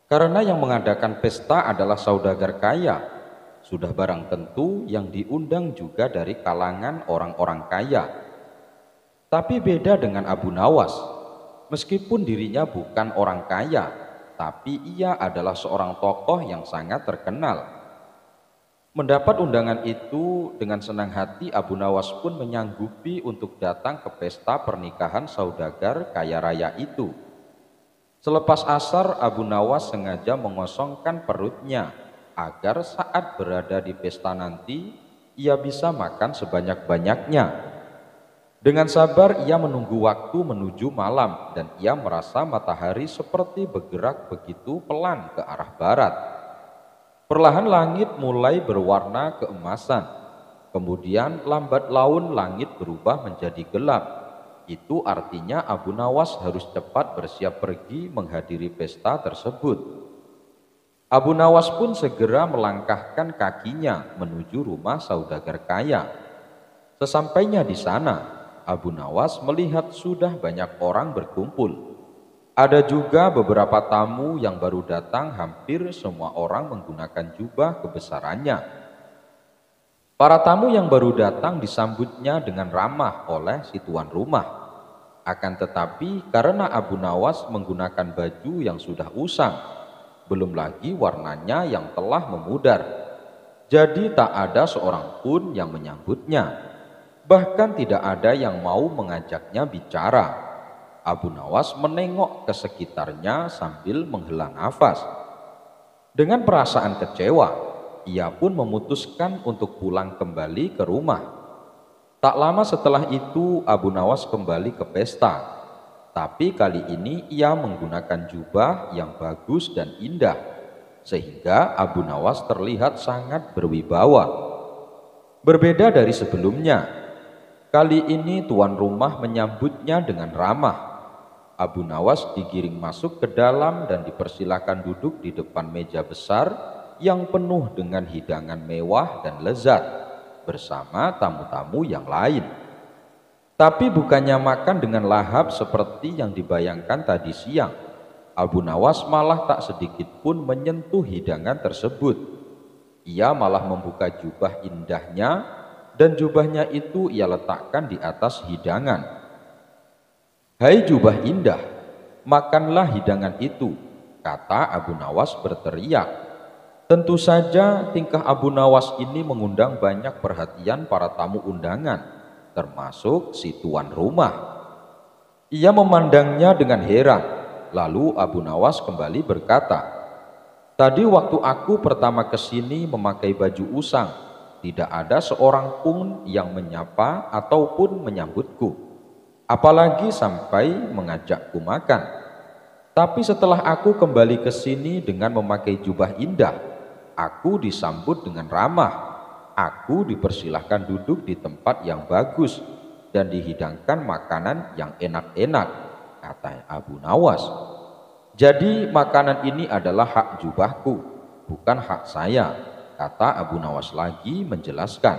Karena yang mengadakan pesta adalah saudagar kaya, sudah barang tentu yang diundang juga dari kalangan orang-orang kaya. Tapi beda dengan Abu Nawas, meskipun dirinya bukan orang kaya, tapi ia adalah seorang tokoh yang sangat terkenal. Mendapat undangan itu, dengan senang hati Abu Nawas pun menyanggupi untuk datang ke pesta pernikahan saudagar kaya raya itu. Selepas asar, Abu Nawas sengaja mengosongkan perutnya agar saat berada di pesta nanti ia bisa makan sebanyak-banyaknya. Dengan sabar ia menunggu waktu menuju malam dan ia merasa matahari seperti bergerak begitu pelan ke arah barat. Perlahan langit mulai berwarna keemasan, kemudian lambat laun langit berubah menjadi gelap. Itu artinya Abu Nawas harus cepat bersiap pergi menghadiri pesta tersebut. Abu Nawas pun segera melangkahkan kakinya menuju rumah saudagar kaya. Sesampainya di sana, Abu Nawas melihat sudah banyak orang berkumpul. Ada juga beberapa tamu yang baru datang, hampir semua orang menggunakan jubah kebesarannya. Para tamu yang baru datang disambutnya dengan ramah oleh si tuan rumah. Akan tetapi karena Abu Nawas menggunakan baju yang sudah usang, belum lagi warnanya yang telah memudar, jadi tak ada seorang pun yang menyambutnya. Bahkan tidak ada yang mau mengajaknya bicara. Abu Nawas menengok ke sekitarnya sambil menghela nafas. Dengan perasaan kecewa, ia pun memutuskan untuk pulang kembali ke rumah. Tak lama setelah itu Abu Nawas kembali ke pesta. Tapi kali ini ia menggunakan jubah yang bagus dan indah, sehingga Abu Nawas terlihat sangat berwibawa. Berbeda dari sebelumnya, kali ini tuan rumah menyambutnya dengan ramah. Abu Nawas digiring masuk ke dalam dan dipersilakan duduk di depan meja besar yang penuh dengan hidangan mewah dan lezat bersama tamu-tamu yang lain. Tapi bukannya makan dengan lahap seperti yang dibayangkan tadi siang. Abu Nawas malah tak sedikit pun menyentuh hidangan tersebut. Ia malah membuka jubah indahnya, dan jubahnya itu ia letakkan di atas hidangan. "Hai jubah indah, makanlah hidangan itu," kata Abu Nawas berteriak. Tentu saja tingkah Abu Nawas ini mengundang banyak perhatian para tamu undangan, termasuk si tuan rumah. Ia memandangnya dengan heran. Lalu Abu Nawas kembali berkata, "Tadi waktu aku pertama ke sini memakai baju usang, tidak ada seorang pun yang menyapa ataupun menyambutku, apalagi sampai mengajakku makan. Tapi setelah aku kembali ke sini dengan memakai jubah indah, aku disambut dengan ramah. Aku dipersilahkan duduk di tempat yang bagus dan dihidangkan makanan yang enak-enak," kata Abu Nawas. "Jadi makanan ini adalah hak jubahku, bukan hak saya," kata Abu Nawas lagi menjelaskan.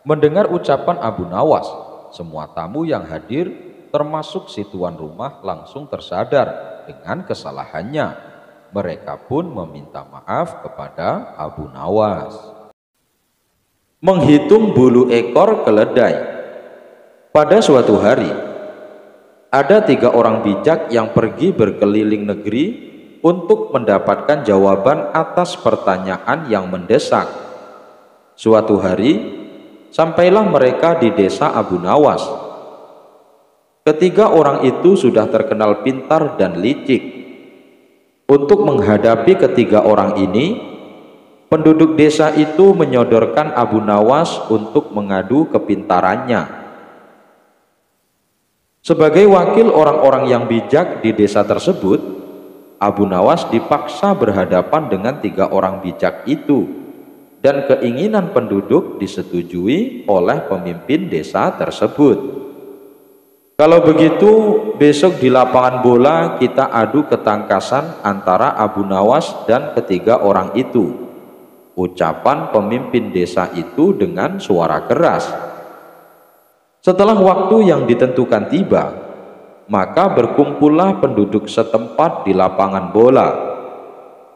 Mendengar ucapan Abu Nawas, semua tamu yang hadir termasuk si tuan rumah langsung tersadar dengan kesalahannya. Mereka pun meminta maaf kepada Abu Nawas. Menghitung bulu ekor keledai. Pada suatu hari, ada 3 orang bijak yang pergi berkeliling negeri untuk mendapatkan jawaban atas pertanyaan yang mendesak. Suatu hari, sampailah mereka di desa Abu Nawas. Ketiga orang itu sudah terkenal pintar dan licik. Untuk menghadapi ketiga orang ini, penduduk desa itu menyodorkan Abu Nawas untuk mengadu kepintarannya. Sebagai wakil orang-orang yang bijak di desa tersebut, Abu Nawas dipaksa berhadapan dengan 3 orang bijak itu, dan keinginan penduduk disetujui oleh pemimpin desa tersebut. "Kalau begitu, besok di lapangan bola kita adu ketangkasan antara Abu Nawas dan ketiga orang itu," ucapan pemimpin desa itu dengan suara keras. Setelah waktu yang ditentukan tiba, maka berkumpullah penduduk setempat di lapangan bola.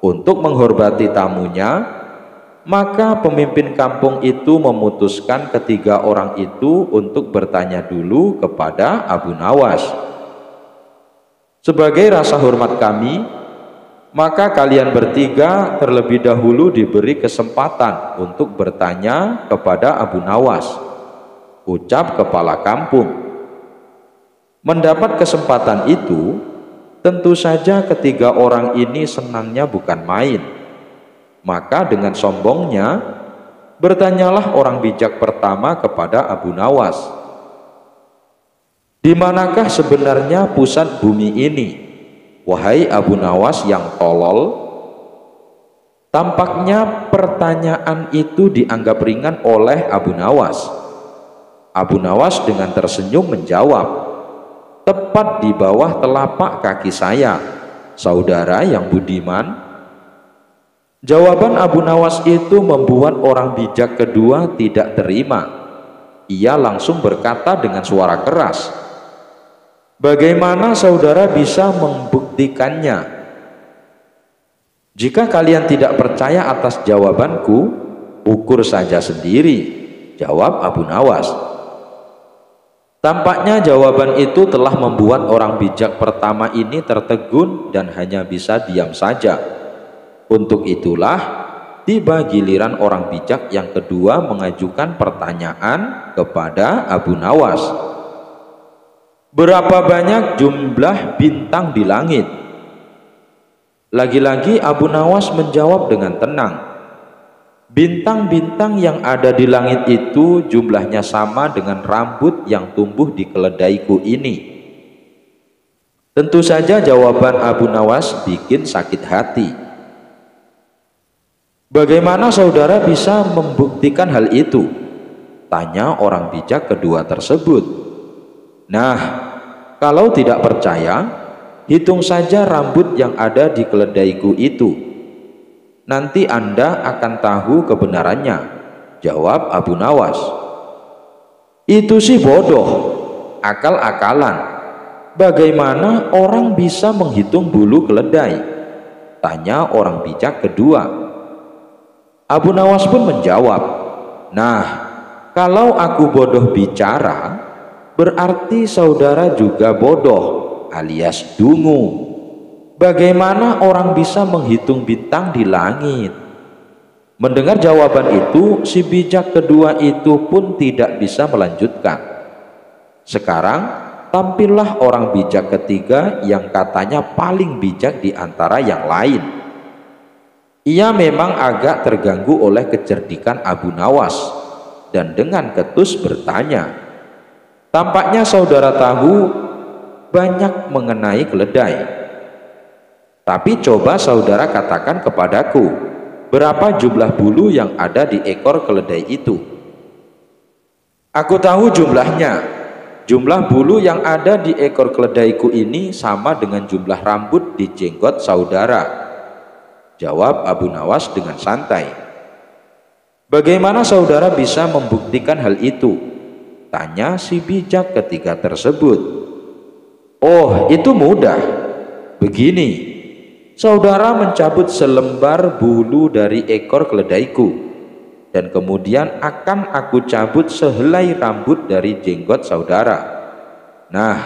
Untuk menghormati tamunya, maka pemimpin kampung itu memutuskan ketiga orang itu untuk bertanya dulu kepada Abu Nawas. "Sebagai rasa hormat kami, maka kalian bertiga terlebih dahulu diberi kesempatan untuk bertanya kepada Abu Nawas," ucap kepala kampung. Mendapat kesempatan itu, tentu saja ketiga orang ini senangnya bukan main. Maka dengan sombongnya, bertanyalah orang bijak pertama kepada Abu Nawas, "Di manakah sebenarnya pusat bumi ini, wahai Abu Nawas yang tolol?" Tampaknya pertanyaan itu dianggap ringan oleh Abu Nawas. Abu Nawas dengan tersenyum menjawab, "Tepat di bawah telapak kaki saya, saudara yang budiman." Jawaban Abu Nawas itu membuat orang bijak kedua tidak terima. Ia langsung berkata dengan suara keras, "Bagaimana saudara bisa membuktikannya? Jika kalian tidak percaya atas jawabanku, ukur saja sendiri," jawab Abu Nawas. Tampaknya jawaban itu telah membuat orang bijak pertama ini tertegun dan hanya bisa diam saja. Untuk itulah tiba giliran orang bijak yang kedua mengajukan pertanyaan kepada Abu Nawas. "Berapa banyak jumlah bintang di langit?" Lagi-lagi Abu Nawas menjawab dengan tenang, "Bintang-bintang yang ada di langit itu jumlahnya sama dengan rambut yang tumbuh di keledaiku ini." Tentu saja jawaban Abu Nawas bikin sakit hati. "Bagaimana saudara bisa membuktikan hal itu?" tanya orang bijak kedua tersebut. "Nah, kalau tidak percaya, hitung saja rambut yang ada di keledaiku itu. Nanti Anda akan tahu kebenarannya," jawab Abu Nawas. "Itu sih bodoh, akal-akalan. Bagaimana orang bisa menghitung bulu keledai?" tanya orang bijak kedua. Abu Nawas pun menjawab, "Nah, kalau aku bodoh bicara, berarti saudara juga bodoh alias dungu. Bagaimana orang bisa menghitung bintang di langit?" Mendengar jawaban itu, si bijak kedua itu pun tidak bisa melanjutkan. Sekarang tampillah orang bijak ketiga yang katanya paling bijak di antara yang lain. Ia memang agak terganggu oleh kecerdikan Abu Nawas dan dengan ketus bertanya, "Tampaknya saudara tahu banyak mengenai keledai. Tapi coba saudara katakan kepadaku, berapa jumlah bulu yang ada di ekor keledai itu?" "Aku tahu jumlahnya. Jumlah bulu yang ada di ekor keledaiku ini sama dengan jumlah rambut di jenggot saudara," jawab Abu Nawas dengan santai. "Bagaimana saudara bisa membuktikan hal itu?" tanya si bijak ketiga tersebut. "Oh, itu mudah. Begini, saudara mencabut selembar bulu dari ekor keledaiku, dan kemudian akan aku cabut sehelai rambut dari jenggot saudara. Nah,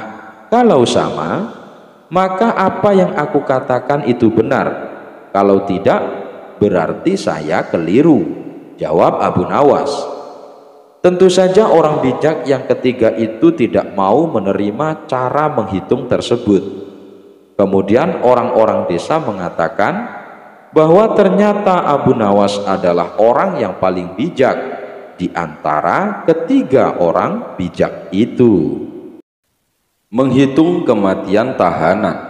kalau sama, maka apa yang aku katakan itu benar. Kalau tidak, berarti saya keliru," jawab Abu Nawas. Tentu saja orang bijak yang ketiga itu tidak mau menerima cara menghitung tersebut. Kemudian orang-orang desa mengatakan bahwa ternyata Abu Nawas adalah orang yang paling bijak di antara ketiga orang bijak itu. Menghitung kematian tahanan.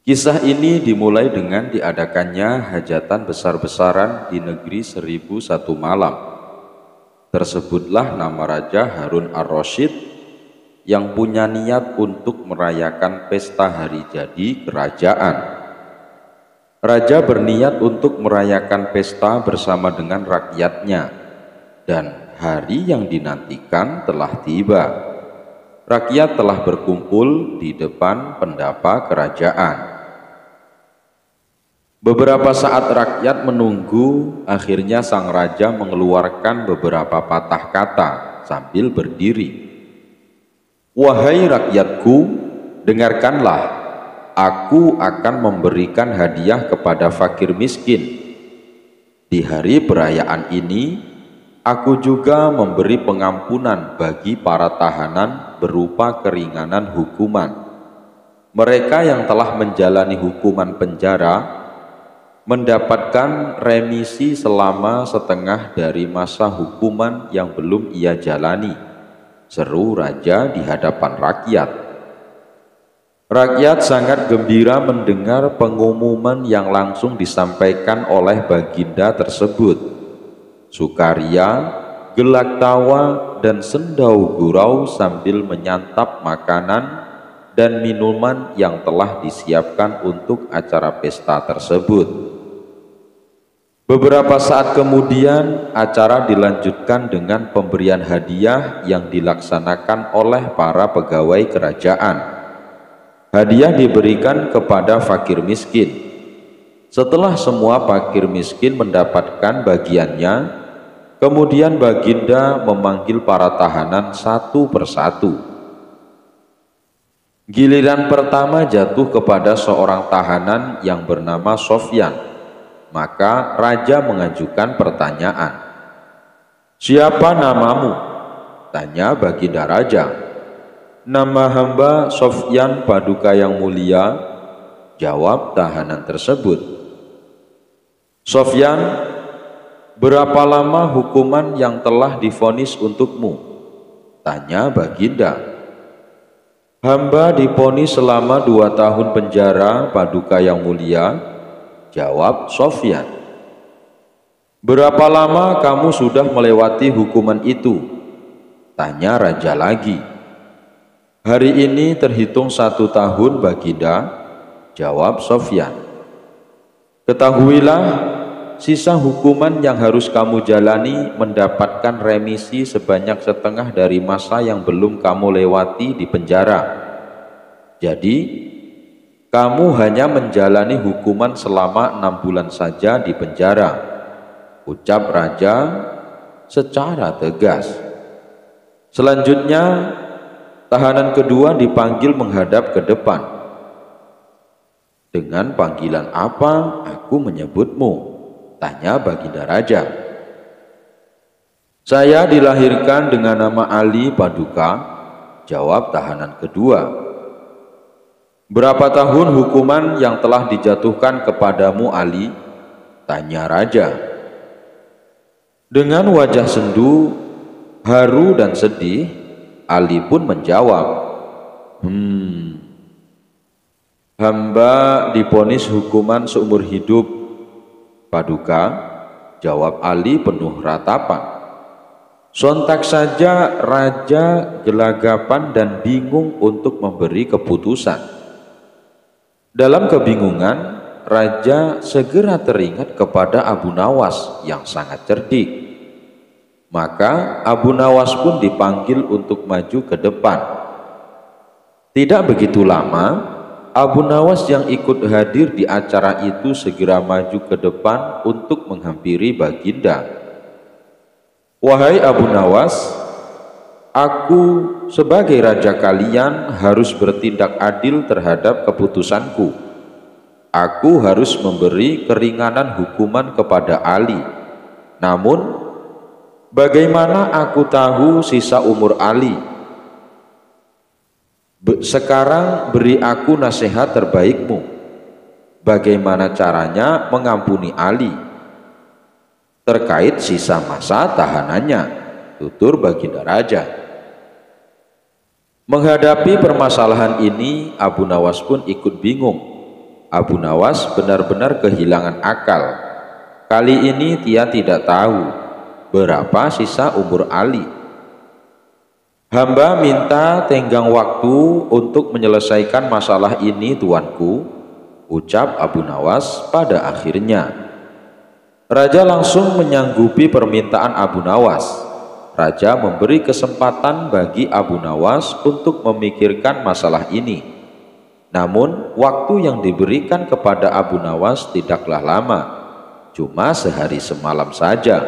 Kisah ini dimulai dengan diadakannya hajatan besar-besaran di negeri 1001 malam. Tersebutlah nama Raja Harun ar-Rasyid yang punya niat untuk merayakan pesta hari jadi kerajaan. Raja berniat untuk merayakan pesta bersama dengan rakyatnya, dan hari yang dinantikan telah tiba. Rakyat telah berkumpul di depan pendapa kerajaan. Beberapa saat rakyat menunggu, akhirnya sang raja mengeluarkan beberapa patah kata sambil berdiri. "Wahai rakyatku, dengarkanlah, aku akan memberikan hadiah kepada fakir miskin. Di hari perayaan ini, aku juga memberi pengampunan bagi para tahanan berupa keringanan hukuman. Mereka yang telah menjalani hukuman penjara mendapatkan remisi selama setengah dari masa hukuman yang belum ia jalani," seru raja di hadapan rakyat. Rakyat sangat gembira mendengar pengumuman yang langsung disampaikan oleh baginda tersebut. Sukaria, gelak tawa, dan sendau gurau sambil menyantap makanan dan minuman yang telah disiapkan untuk acara pesta tersebut. Beberapa saat kemudian, acara dilanjutkan dengan pemberian hadiah yang dilaksanakan oleh para pegawai kerajaan. Hadiah diberikan kepada fakir miskin. Setelah semua fakir miskin mendapatkan bagiannya, kemudian baginda memanggil para tahanan satu persatu. Giliran pertama jatuh kepada seorang tahanan yang bernama Sofyan. Maka raja mengajukan pertanyaan. "Siapa namamu?" tanya baginda raja. "Nama hamba Sofyan Paduka yang mulia," jawab tahanan tersebut. "Sofyan, berapa lama hukuman yang telah divonis untukmu?" tanya baginda. "Hamba divonis selama 2 tahun penjara, Paduka yang mulia," jawab Sofyan. "Berapa lama kamu sudah melewati hukuman itu?" tanya raja lagi. "Hari ini terhitung 1 tahun, baginda," jawab Sofyan. "Ketahuilah, sisa hukuman yang harus kamu jalani mendapatkan remisi sebanyak setengah dari masa yang belum kamu lewati di penjara. Jadi, Kamu hanya menjalani hukuman selama 6 bulan saja di penjara, ucap raja secara tegas. Selanjutnya, tahanan kedua dipanggil menghadap ke depan. Dengan panggilan apa aku menyebutmu? Tanya Baginda Raja. Saya dilahirkan dengan nama Ali Paduka, jawab tahanan kedua. Berapa tahun hukuman yang telah dijatuhkan kepadamu, Ali? Tanya raja. Dengan wajah sendu, haru dan sedih, Ali pun menjawab, hamba divonis hukuman seumur hidup, Paduka, jawab Ali penuh ratapan. Sontak saja raja gelagapan dan bingung untuk memberi keputusan. Dalam kebingungan, raja segera teringat kepada Abu Nawas yang sangat cerdik. Maka Abu Nawas pun dipanggil untuk maju ke depan. Tidak begitu lama, Abu Nawas yang ikut hadir di acara itu segera maju ke depan untuk menghampiri Baginda. Wahai Abu Nawas, aku sebagai raja kalian harus bertindak adil terhadap keputusanku. Aku harus memberi keringanan hukuman kepada Ali. Namun, bagaimana aku tahu sisa umur Ali? Sekarang beri aku nasihat terbaikmu. Bagaimana caranya mengampuni Ali terkait sisa masa tahanannya, tutur Baginda Raja. Menghadapi permasalahan ini, Abu Nawas pun ikut bingung. Abu Nawas benar-benar kehilangan akal. Kali ini dia tidak tahu berapa sisa umur Ali. Hamba minta tenggang waktu untuk menyelesaikan masalah ini, tuanku, ucap Abu Nawas pada akhirnya. Raja langsung menyanggupi permintaan Abu Nawas. Raja memberi kesempatan bagi Abu Nawas untuk memikirkan masalah ini. Namun, waktu yang diberikan kepada Abu Nawas tidaklah lama, cuma sehari semalam saja.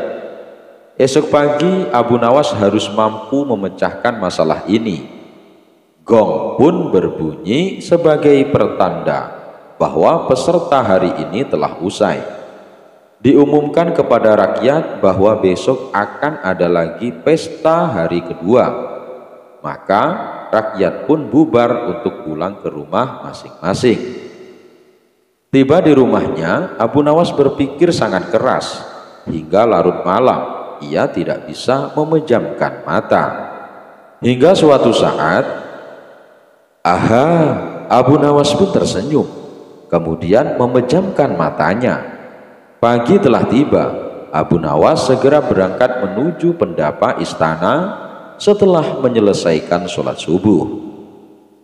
Esok pagi, Abu Nawas harus mampu memecahkan masalah ini. Gong pun berbunyi sebagai pertanda bahwa peserta hari ini telah usai. Diumumkan kepada rakyat bahwa besok akan ada lagi pesta hari kedua. Maka rakyat pun bubar untuk pulang ke rumah masing-masing. Tiba di rumahnya, Abu Nawas berpikir sangat keras. Hingga larut malam, ia tidak bisa memejamkan mata. Hingga suatu saat, Abu Nawas pun tersenyum. Kemudian memejamkan matanya. Pagi telah tiba. Abu Nawas segera berangkat menuju pendapa istana setelah menyelesaikan sholat subuh.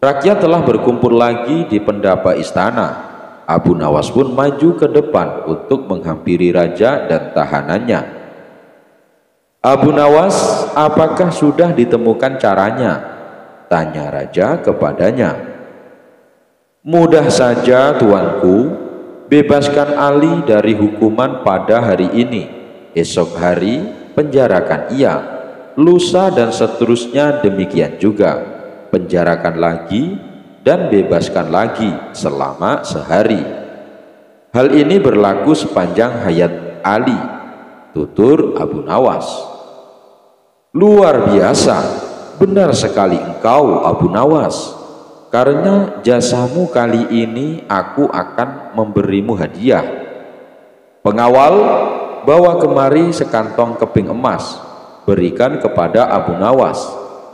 Rakyat telah berkumpul lagi di pendapa istana. Abu Nawas pun maju ke depan untuk menghampiri raja dan tahanannya. Abu Nawas, apakah sudah ditemukan caranya? Tanya raja kepadanya. Mudah saja, tuanku. Bebaskan Ali dari hukuman pada hari ini. Esok hari penjarakan ia. Lusa dan seterusnya demikian juga. Penjarakan lagi dan bebaskan lagi selama sehari. Hal ini berlaku sepanjang hayat Ali, tutur Abu Nawas. Luar biasa, benar sekali engkau Abu Nawas. Karena jasamu kali ini aku akan memberimu hadiah. Pengawal, bawa kemari sekantong keping emas, berikan kepada Abu Nawas.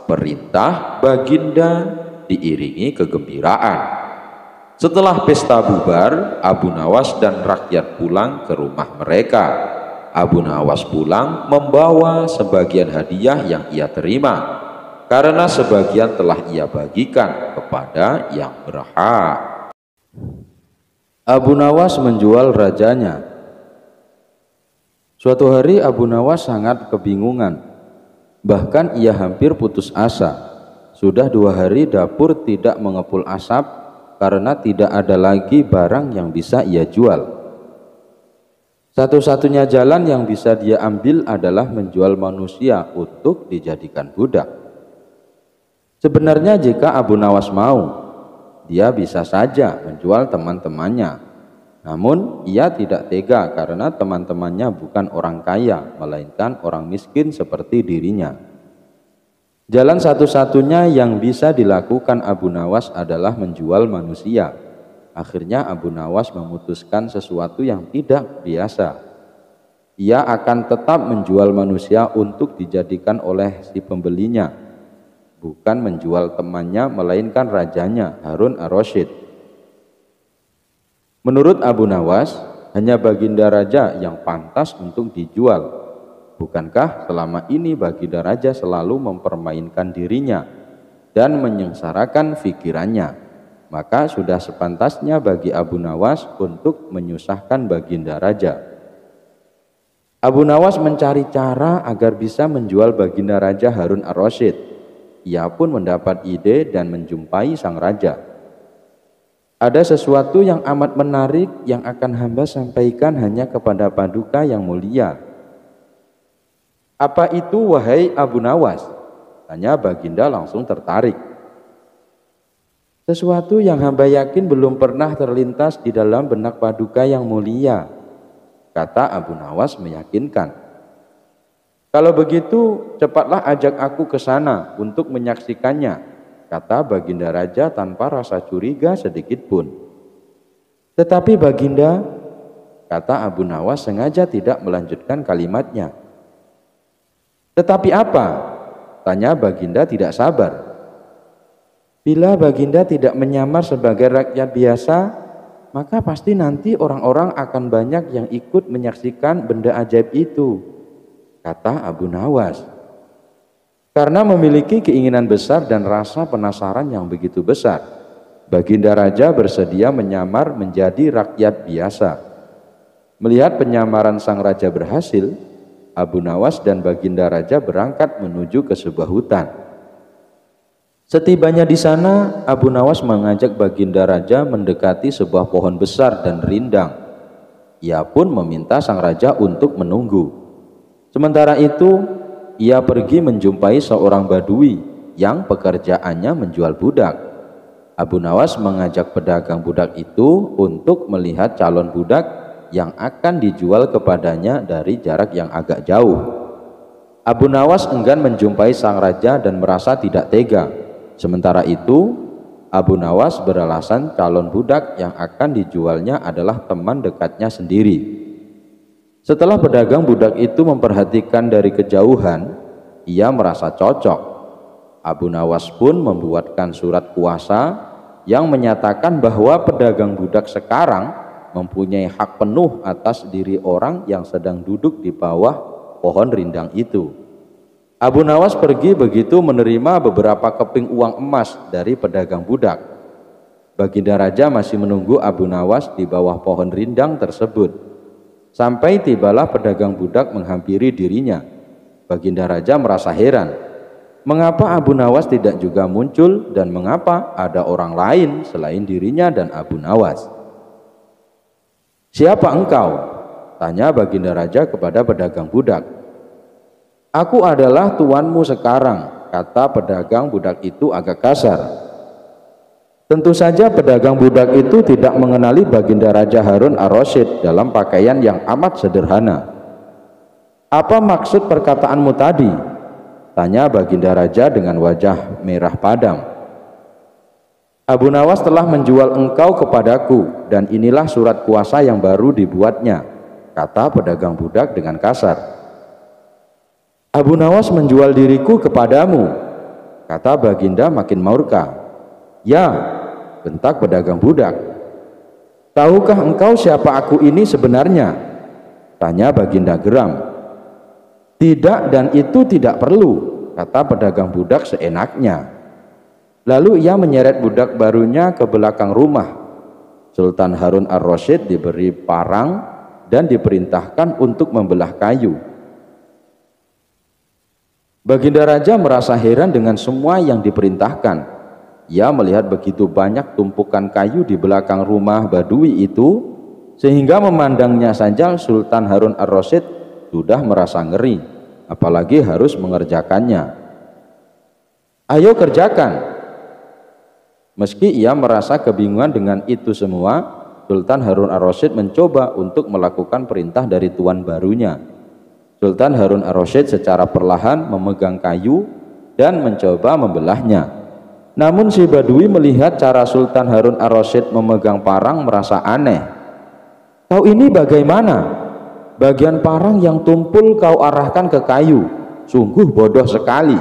Perintah Baginda diiringi kegembiraan. Setelah pesta bubar, Abu Nawas dan rakyat pulang ke rumah mereka. Abu Nawas pulang membawa sebagian hadiah yang ia terima, karena sebagian telah ia bagikan kepada yang berhak. Abu Nawas menjual rajanya. Suatu hari Abu Nawas sangat kebingungan. Bahkan ia hampir putus asa. Sudah 2 hari dapur tidak mengepul asap, karena tidak ada lagi barang yang bisa ia jual. Satu-satunya jalan yang bisa dia ambil adalah menjual manusia untuk dijadikan budak. Sebenarnya jika Abu Nawas mau, dia bisa saja menjual teman-temannya. Namun ia tidak tega karena teman-temannya bukan orang kaya, melainkan orang miskin seperti dirinya. Jalan satu-satunya yang bisa dilakukan Abu Nawas adalah menjual manusia. Akhirnya Abu Nawas memutuskan sesuatu yang tidak biasa. Ia akan tetap menjual manusia untuk dijadikan oleh si pembelinya, bukan menjual temannya melainkan rajanya, Harun ar-Rasyid. Menurut Abu Nawas, hanya Baginda Raja yang pantas untuk dijual. Bukankah selama ini Baginda Raja selalu mempermainkan dirinya dan menyengsarakan pikirannya? Maka sudah sepantasnya bagi Abu Nawas untuk menyusahkan Baginda Raja. Abu Nawas mencari cara agar bisa menjual Baginda Raja Harun ar-Rasyid. Ia pun mendapat ide dan menjumpai sang raja. Ada sesuatu yang amat menarik yang akan hamba sampaikan hanya kepada Paduka yang mulia. Apa itu wahai Abu Nawas? Tanya Baginda langsung tertarik. Sesuatu yang hamba yakin belum pernah terlintas di dalam benak Paduka yang mulia, kata Abu Nawas meyakinkan. Kalau begitu cepatlah ajak aku ke sana untuk menyaksikannya, kata Baginda Raja tanpa rasa curiga sedikit pun. Tetapi Baginda, kata Abu Nawas sengaja tidak melanjutkan kalimatnya. Tetapi apa? Tanya Baginda tidak sabar. Bila Baginda tidak menyamar sebagai rakyat biasa, maka pasti nanti orang-orang akan banyak yang ikut menyaksikan benda ajaib itu, kata Abu Nawas. Karena memiliki keinginan besar dan rasa penasaran yang begitu besar, Baginda Raja bersedia menyamar menjadi rakyat biasa. Melihat penyamaran sang raja berhasil, Abu Nawas dan Baginda Raja berangkat menuju ke sebuah hutan. Setibanya di sana, Abu Nawas mengajak Baginda Raja mendekati sebuah pohon besar dan rindang. Ia pun meminta sang raja untuk menunggu. Sementara itu, ia pergi menjumpai seorang badui yang pekerjaannya menjual budak. Abu Nawas mengajak pedagang budak itu untuk melihat calon budak yang akan dijual kepadanya dari jarak yang agak jauh. Abu Nawas enggan menjumpai sang raja dan merasa tidak tega. Sementara itu, Abu Nawas beralasan calon budak yang akan dijualnya adalah teman dekatnya sendiri. Setelah pedagang budak itu memperhatikan dari kejauhan, ia merasa cocok. Abu Nawas pun membuatkan surat kuasa yang menyatakan bahwa pedagang budak sekarang mempunyai hak penuh atas diri orang yang sedang duduk di bawah pohon rindang itu. Abu Nawas pergi begitu menerima beberapa keping uang emas dari pedagang budak. Baginda Raja masih menunggu Abu Nawas di bawah pohon rindang tersebut. Sampai tibalah pedagang budak menghampiri dirinya. Baginda Raja merasa heran. Mengapa Abu Nawas tidak juga muncul dan mengapa ada orang lain selain dirinya dan Abu Nawas? Siapa engkau? Tanya Baginda Raja kepada pedagang budak. Aku adalah tuanmu sekarang, kata pedagang budak itu agak kasar. Tentu saja pedagang budak itu tidak mengenali Baginda Raja Harun ar-Rasyid dalam pakaian yang amat sederhana. Apa maksud perkataanmu tadi? Tanya Baginda Raja dengan wajah merah padam. Abu Nawas telah menjual engkau kepadaku dan inilah surat kuasa yang baru dibuatnya, kata pedagang budak dengan kasar. Abu Nawas menjual diriku kepadamu, kata Baginda makin murka. Ya, bentak pedagang budak. Tahukah engkau siapa aku ini sebenarnya? Tanya Baginda geram. Tidak dan itu tidak perlu, kata pedagang budak seenaknya. Lalu ia menyeret budak barunya ke belakang rumah. Sultan Harun ar-Rasyid diberi parang dan diperintahkan untuk membelah kayu. Baginda Raja merasa heran dengan semua yang diperintahkan. Ia melihat begitu banyak tumpukan kayu di belakang rumah Badui itu, sehingga memandangnya saja Sultan Harun ar-Rasyid sudah merasa ngeri, apalagi harus mengerjakannya. Ayo kerjakan. Meski ia merasa kebingungan dengan itu semua, Sultan Harun ar-Rasyid mencoba untuk melakukan perintah dari tuan barunya. Sultan Harun ar-Rasyid secara perlahan memegang kayu dan mencoba membelahnya. Namun si Badui melihat cara Sultan Harun ar-Rasyid memegang parang merasa aneh. Kau ini bagaimana? Bagian parang yang tumpul kau arahkan ke kayu. Sungguh bodoh sekali.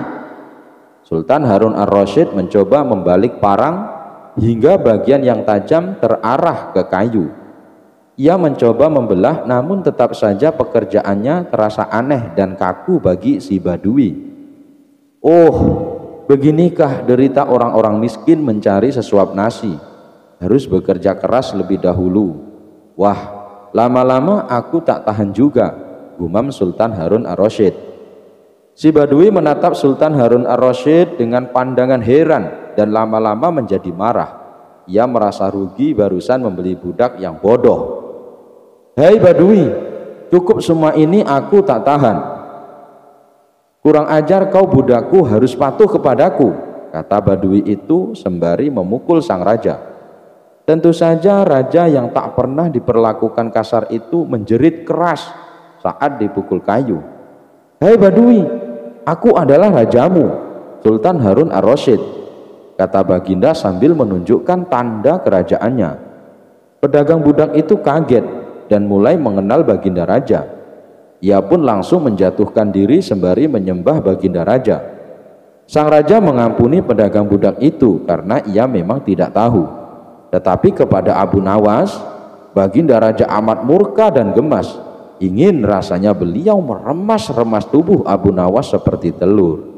Sultan Harun ar-Rasyid mencoba membalik parang hingga bagian yang tajam terarah ke kayu. Ia mencoba membelah, namun tetap saja pekerjaannya terasa aneh dan kaku bagi si Badui. Oh, beginikah derita orang-orang miskin mencari sesuap nasi, harus bekerja keras lebih dahulu. Wah, lama-lama aku tak tahan juga, gumam Sultan Harun ar-Rasyid. Si Badui menatap Sultan Harun ar-Rasyid dengan pandangan heran dan lama-lama menjadi marah. Ia merasa rugi barusan membeli budak yang bodoh. Hei Badui, cukup semua ini, aku tak tahan. Kurang ajar kau, budakku harus patuh kepadaku, kata Badui itu sembari memukul sang raja. Tentu saja raja yang tak pernah diperlakukan kasar itu menjerit keras saat dipukul kayu. Hei Badui, aku adalah rajamu, Sultan Harun ar-Rasyid, kata Baginda sambil menunjukkan tanda kerajaannya. Pedagang budak itu kaget dan mulai mengenal Baginda Raja. Ia pun langsung menjatuhkan diri sembari menyembah Baginda Raja. Sang raja mengampuni pedagang budak itu karena ia memang tidak tahu. Tetapi kepada Abu Nawas, Baginda Raja amat murka dan gemas. Ingin rasanya beliau meremas-remas tubuh Abu Nawas seperti telur.